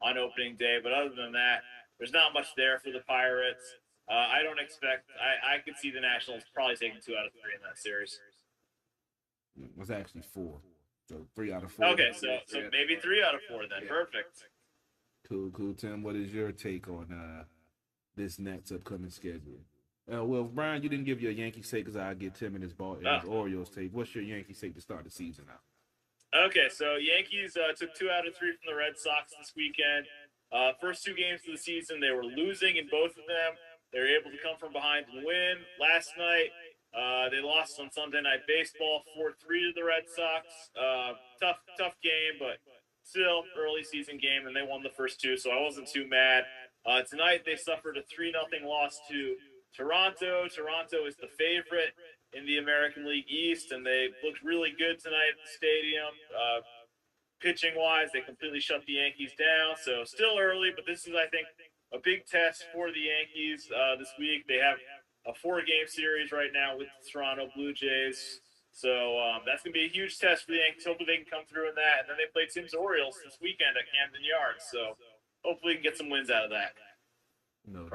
on opening day. But other than that, there's not much there for the Pirates. I don't expect. I could see the Nationals probably taking 2 out of 3 in that series. It was actually 4. So 3 out of 4. Okay, so maybe 3 out of 4 then. Yeah. Perfect. Cool. Tim, what is your take on this Nets upcoming schedule? Well, Brian, you didn't give your Yankees take because I get Tim and his Orioles take. What's your Yankees take to start the season out? Okay, so Yankees took 2 out of 3 from the Red Sox this weekend. First 2 games of the season, they were losing in both of them. They were able to come from behind and win. Last night, they lost on Sunday Night Baseball 4-3 to the Red Sox. Tough game, but still early season game, and they won the first 2, so I wasn't too mad. Tonight, they suffered a 3-0 loss to Toronto. Toronto is the favorite in the American League East, and they looked really good tonight at the stadium. Pitching-wise, they completely shut the Yankees down. So still early, but this is, I think, a big test for the Yankees this week. They have a 4-game series right now with the Toronto Blue Jays. So that's going to be a huge test for the Yankees. Hopefully they can come through in that. And then they play Tim's Orioles this weekend at Camden Yards. So hopefully we can get some wins out of that. No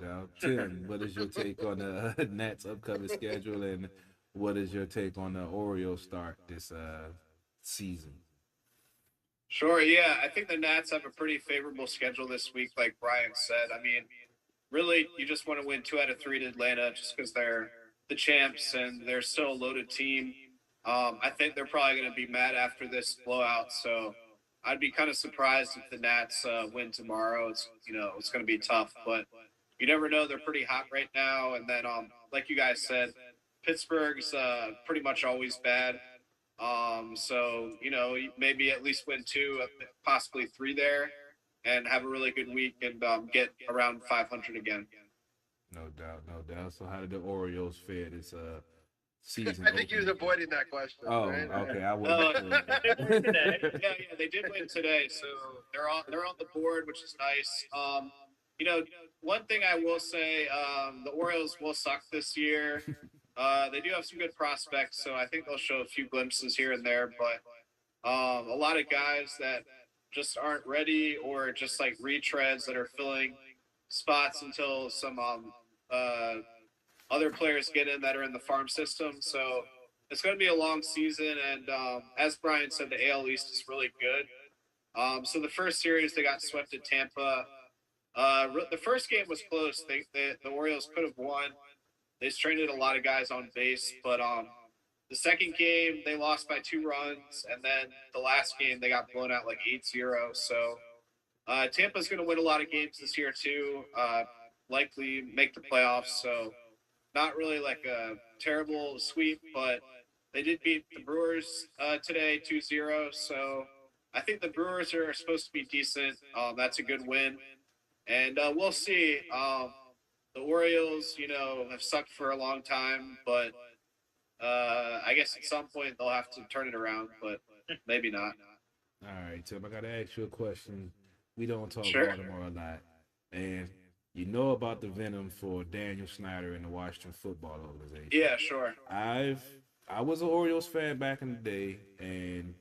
doubt. Tim, what is your take on the Nats' upcoming schedule, and what is your take on the Orioles start this season? Sure, yeah. I think the Nats have a pretty favorable schedule this week, like Brian said. I mean, really, you just want to win 2 out of 3 to Atlanta just because they're the champs and they're still a loaded team. I think they're probably going to be mad after this blowout, so I'd be kind of surprised if the Nats win tomorrow. It's going to be tough, but you never know. They're pretty hot right now. And then, like you guys said, Pittsburgh's pretty much always bad. So, maybe at least win 2, possibly 3 there and have a really good week and get around 500 again. No doubt. So how did the Orioles fare this season? I think he was avoiding that question. Oh, right? okay. I wasn't. Yeah, they did win today, so they're on the board, which is nice. One thing I will say, the Orioles will suck this year. They do have some good prospects, so I think they'll show a few glimpses here and there. But a lot of guys that just aren't ready, or just like retreads that are filling spots until some other players get in that are in the farm system. So it's going to be a long season. And as Brian said, the AL East is really good. So the first series, they got swept at Tampa. The first game was close. The Orioles could have won. They stranded a lot of guys on base. But the second game, they lost by 2 runs. And then the last game, they got blown out like 8-0. So Tampa's going to win a lot of games this year too. Likely make the playoffs. So not really like a terrible sweep, but they did beat the Brewers today 2-0. So I think the Brewers are supposed to be decent. That's a good win. And we'll see. The Orioles, have sucked for a long time, but I guess at some point they'll have to turn it around, but maybe not. All right, Tim, I got to ask you a question. We don't talk Sure. Baltimore a lot. And you know about the venom for Daniel Snyder and the Washington Football Organization. Yeah, sure. I was an Orioles fan back in the day, and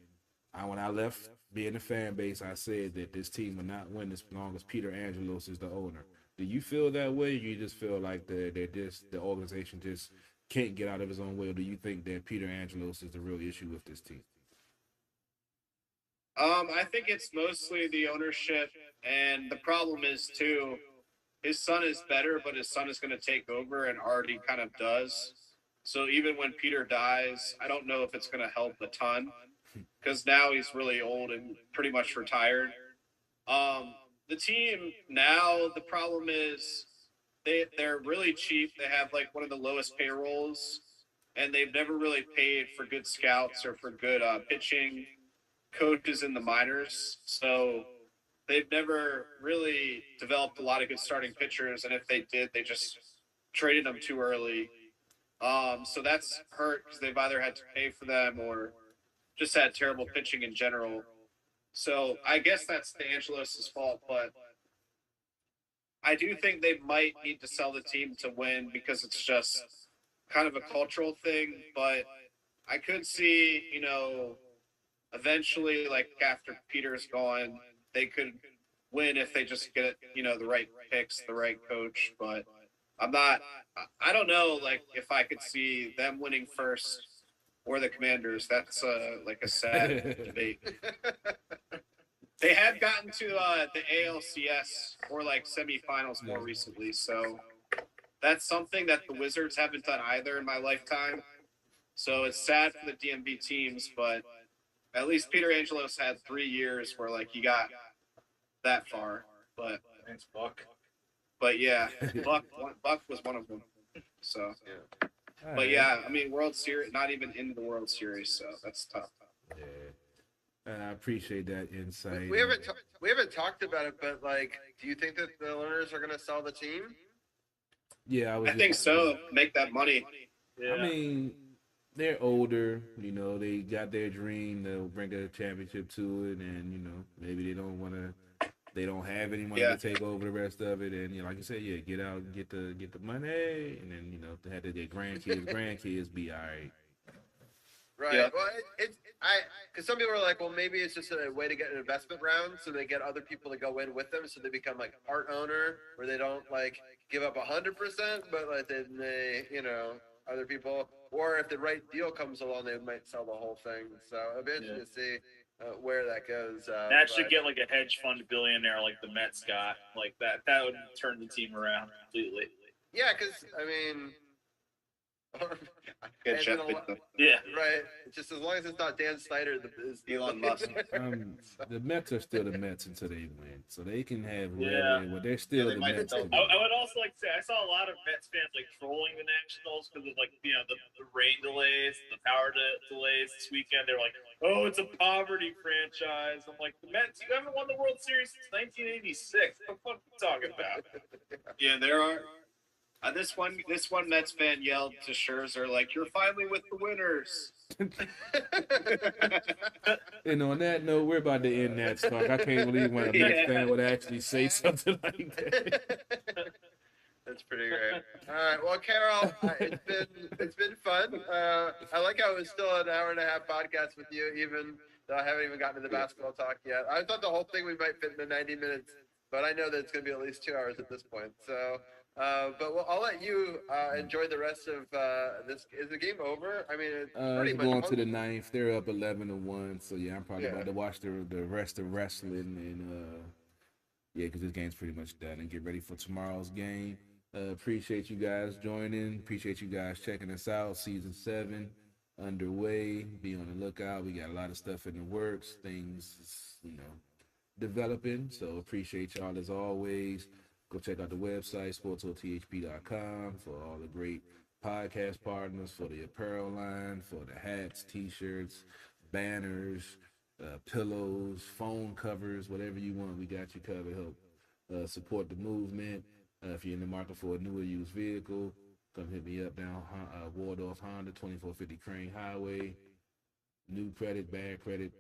when I left being the fan base, I said that this team will not win as long as Peter Angelos is the owner. Do you feel that way? Or you just feel like the organization just can't get out of his own way? Or do you think that Peter Angelos is the real issue with this team? I think it's mostly the ownership, and the problem is too, his son is better, but his son is going to take over and already kind of does. So even when Peter dies, I don't know if it's going to help a ton because now he's really old and pretty much retired. The team now, the problem is they're really cheap. They have like one of the lowest payrolls, and they've never really paid for good scouts or for good pitching coaches in the minors. So they've never really developed a lot of good starting pitchers. And if they did, they just traded them too early. So that's hurt because they've either had to pay for them or just had terrible pitching in general. So I guess that's the Angelos' fault, but I do think they might need to sell the team to win because it's just kind of a cultural thing. But I could see, eventually, like after Peter's gone, they could win if they just get, the right picks, the right coach. But I don't know, like if I could see them winning first or the Commanders. That's like a sad debate. They have gotten to the ALCS or like semifinals more recently. So that's something that the Wizards haven't done either in my lifetime. So it's sad for the DMV teams, but at least Peter Angelos had 3 years where like he got that far. But Thanks, Buck. But yeah, Buck was one of them. So, but yeah, I mean, World Series, not even into the World Series, so that's tough. Yeah. I appreciate that insight. We haven't talked about it, but like, do you think that the owners are going to sell the team? Yeah, I think so. Make that money. Yeah. I mean, they're older. They got their dream. They'll bring a championship to it, and maybe they don't want to. They don't have anyone to take over the rest of it, and like you said, get out, and get the money, and then they had to get grandkids be all right. Right. Yeah. Well, because some people are like, well, maybe it's just a way to get an investment round, so they get other people to go in with them, so they become like a part owner, where they don't like give up 100%, but like then they, other people, or if the right deal comes along, they might sell the whole thing. So it'll be interesting to see where that goes. That should get like a hedge fund billionaire like the Mets got, like that. That would turn the team around completely. Yeah, because I mean. Yeah. Right. Just as long as it's not Dan Snyder, Elon Musk. The Mets are still the Mets until they win, so they can have whatever. Well, they're still the Mets. I would also like to say I saw a lot of Mets fans like trolling the Nationals because of like the rain delays, the power delays this weekend. They're like, "Oh, it's a poverty franchise." I'm like, the Mets, you haven't won the World Series since 1986. What the fuck are you talking about? Yeah, there are. This one Mets fan yelled to Scherzer, like, "You're finally with the winners." And on that note, we're about to end that talk. I can't believe when a Mets fan would actually say something like that. That's pretty great. All right, well, Carol, it's been fun. I like how it was still an hour and a half podcast with you, even though I haven't even gotten to the basketball talk yet. I thought the whole thing we might fit into 90 minutes, but I know that it's going to be at least 2 hours at this point. So. But I'll let you enjoy the rest of this. Is the game over? I mean, it's pretty much going to the ninth. They're up 11-1. So yeah, I'm probably about to watch the rest of wrestling and because this game's pretty much done and get ready for tomorrow's game. Appreciate you guys joining. Appreciate you guys checking us out. Season 7 underway. Be on the lookout. We got a lot of stuff in the works. Things developing. So appreciate y'all as always. Go check out the website, sportsothp.com, for all the great podcast partners, for the apparel line, for the hats, T-shirts, banners, pillows, phone covers, whatever you want. We got you covered. Help support the movement. If you're in the market for a new or used vehicle, come hit me up down Waldorf Honda, 2450 Crane Highway. New credit, bad credit,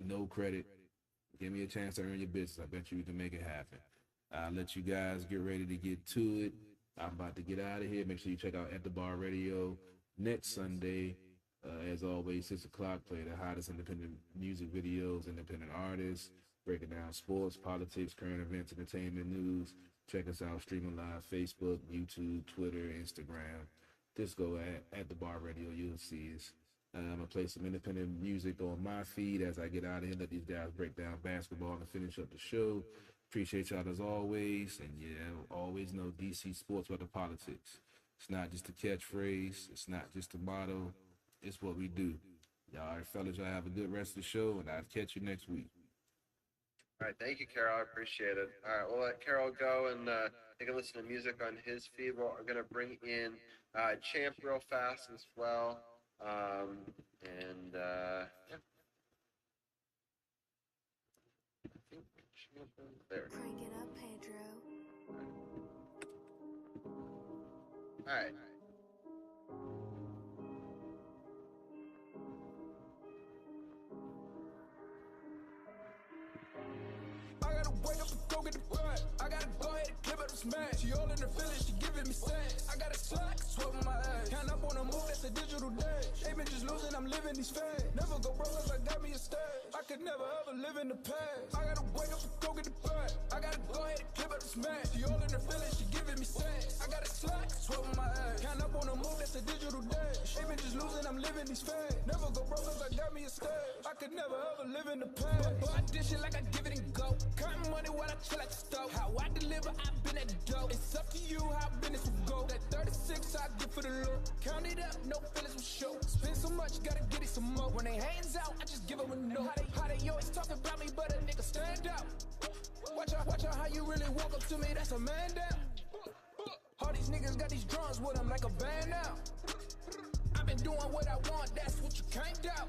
no credit. Give me a chance to earn your business. I bet you we can make it happen. I'll let you guys get ready to get to it. I'm about to get out of here. Make sure you check out At the Bar Radio next Sunday. As always, 6 o'clock, play the hottest independent music videos, independent artists, breaking down sports, politics, current events, entertainment news. Check us out, streaming live, Facebook, YouTube, Twitter, Instagram. Just go at the Bar Radio, you'll see us. I'm going to play some independent music on my feed as I get out of here, let these guys break down basketball and finish up the show. Appreciate y'all as always. And yeah, always know DC sports with the politics. It's not just a catchphrase. It's not just a motto. It's what we do. Y'all, all right, fellas, y'all have a good rest of the show, and I'll catch you next week. All right, thank you, Carol. I appreciate it. All right, we'll let Carol go and take a listen to music on his feed. We're going to bring in Champ real fast as well. Yeah. I think Champ is there. Crank it up, Pedro. All right. I gotta wake up and go get the bread. I gotta go ahead and clip up the smash. She all in the village, she giving me sex. I got a slack, sweat on my ass. Count up on a move, that's a digital dash. They been just losing, I'm living these fads. Never go broke cause I got me a stash. I could never ever live in the past. I gotta wake up and go get the bread. I gotta go ahead and clip up the smash. She all in the village, she giving me sex. I got a slack, sweat on my ass. Count up on a move, that's a digital dash. They been just losing, I'm living these fads. Never go broke cause I got me a stash. I could never ever live in the past. But I dish it like I give it and go. Counting money while I chill like the stove. How I deliver, I've been at the dough. It's up to you how business will go. That 36 I get for the look. Count it up, no feelings will show. Spend so much, gotta get it some more. When they hands out, I just give them a no. How they always talking about me, but a nigga stand out. Watch out how you really walk up to me, that's a man down. All these niggas got these drums with them like a band now. I've been doing what I want, that's what you can't doubt.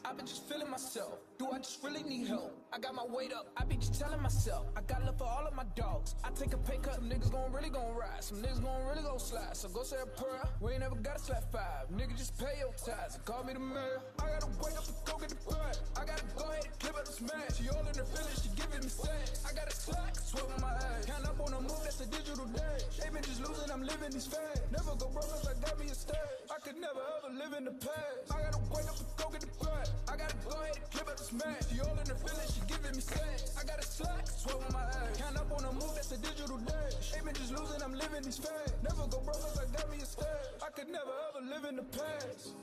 I've been just feeling myself. Do I just really need help? I got my weight up. I be just telling myself I got love for all of my dogs. I take a pay cut. Some niggas really gon' ride. Some niggas really gon' slide. So go say a prayer. We ain't never gotta slap 5. Nigga, just pay your tithes and call me the mayor. I gotta wake up and go get the bread. I gotta go ahead and clip up the smash. She all in the village, she giving me sex. I got a slack, sweat on my ass. Count up on a move, that's a digital dash. They been just losing, I'm living these fads. Never go broke cause I got me a stash. I could never ever live in the past. I gotta wake up and go get the bread. I gotta go ahead and clip up the smash. She all in the village, she giving me sex. I got a slack, sweat on my ass. Count up on a move, that's a digital dash. They been just losing, I'm living these fads. Never go broke cause I got me a stash. I could never ever live in the past.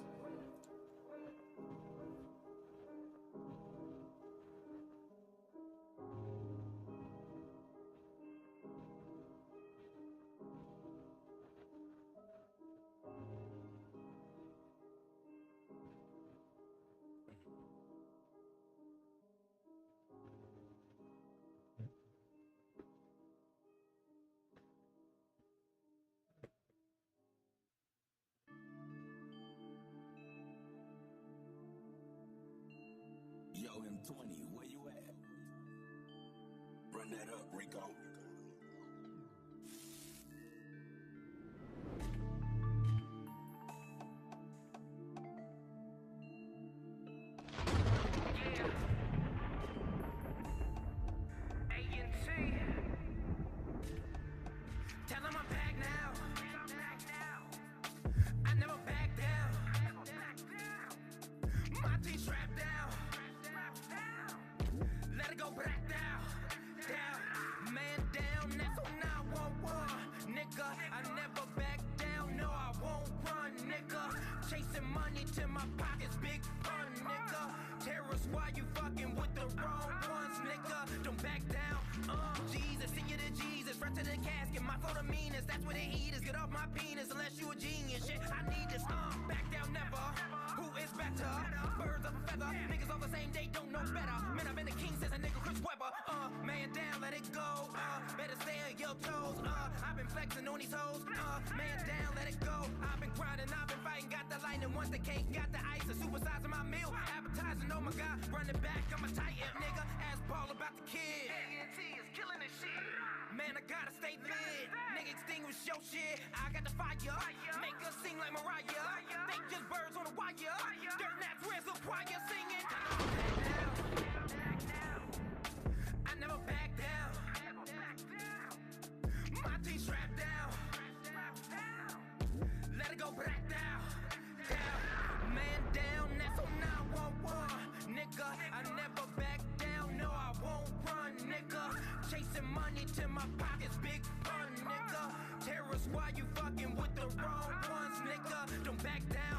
Yo, M20, where you at? Run that up, Rico. Tell them I'm back now. I never back down. My team strapped down. Let it go back down. Down. Man down. That's on 911. Nigga, I never back down. No, I won't run, nigga. Chasing money till my pockets big pun, nigga. Terrorists, why you fucking with the wrong ones, nigga? Don't back down. Jesus, send you to Jesus. Front to the casket. My flow the meanest. That's where the heat is. Get off my penis unless you a genius. Shit, I need this. Back down never. Who is better? Birds of a feather. Niggas on the same day don't know better. Man, I've been a king since a nigga Chris Webber. Man down, let it go. Better stay on your toes. I've been flexing on these hoes. Man down, let it go. I've been grinding, I've been fighting. Got the lightning, once the cake, got the ice. And supersizing my meal. Appetizing, oh my god. Running back, I'm a titan, nigga. Ask Paul about the kid. A&T is killing this shit. Man, I gotta stay lit. Nigga, extinguish your shit. I got the fire. Make us sing like Mariah. They just birds on a wire. Dirt nats, where's the choir singing? I never back down. My team strapped down. Let it go back down. Down. Reach in my pockets, big pun, nigga. Terrorists, why you fucking with the wrong ones, nigga? Don't back down,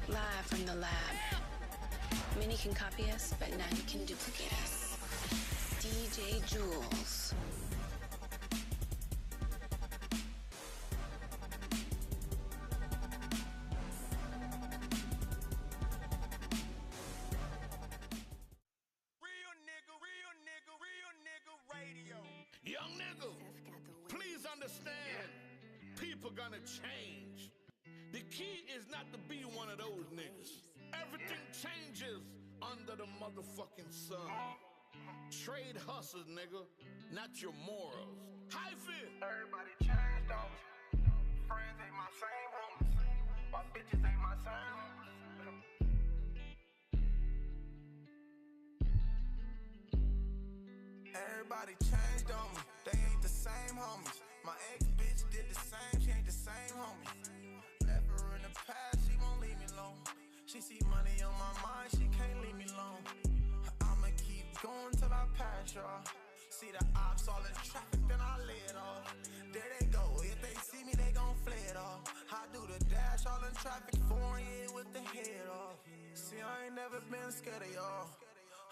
Live from the lab. Many can copy us, but none can duplicate us. DJ Jules. Young nigga, please understand, people gonna change. The key is not to be one of those niggas. Everything changes under the motherfucking sun. Trade hustles, nigga, not your morals. Hyphen! everybody changed, though. Friends ain't my same homies. My bitches ain't my same homies. Everybody changed on me. They ain't the same homies. My ex bitch did the same. She ain't the same homie. Left her in the past. She won't leave me alone. She see money on my mind. She can't leave me alone. I'ma keep going till I pass y'all. See the ops all in traffic, then I lay it off. There they go. If they see me, they gon' flay it off. I do the dash all in traffic, foreign yeah, with the head off. See, I ain't never been scared of y'all.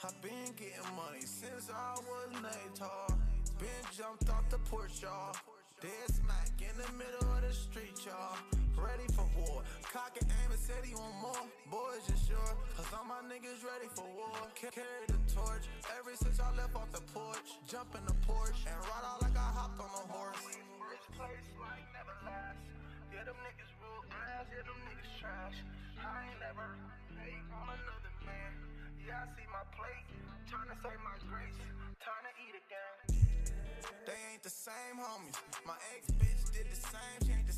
I been getting money since I was Natar. Been jumped off the porch, y'all. Dead smack in the middle of the street, y'all. Ready for war. Cock and aim and said he want more. Boys, you sure? Cause all my niggas ready for war. Carry the torch. Ever since I left off the porch. Jump in the porch and ride out like I hopped on a horse. First place like never last. Yeah, them niggas real ass. Yeah, them niggas trash. I ain't never hate on another man. Yeah, I see my plate. Trying to save my grace. Time to eat again. They ain't the same homies. My ex bitch did the same. She ain't the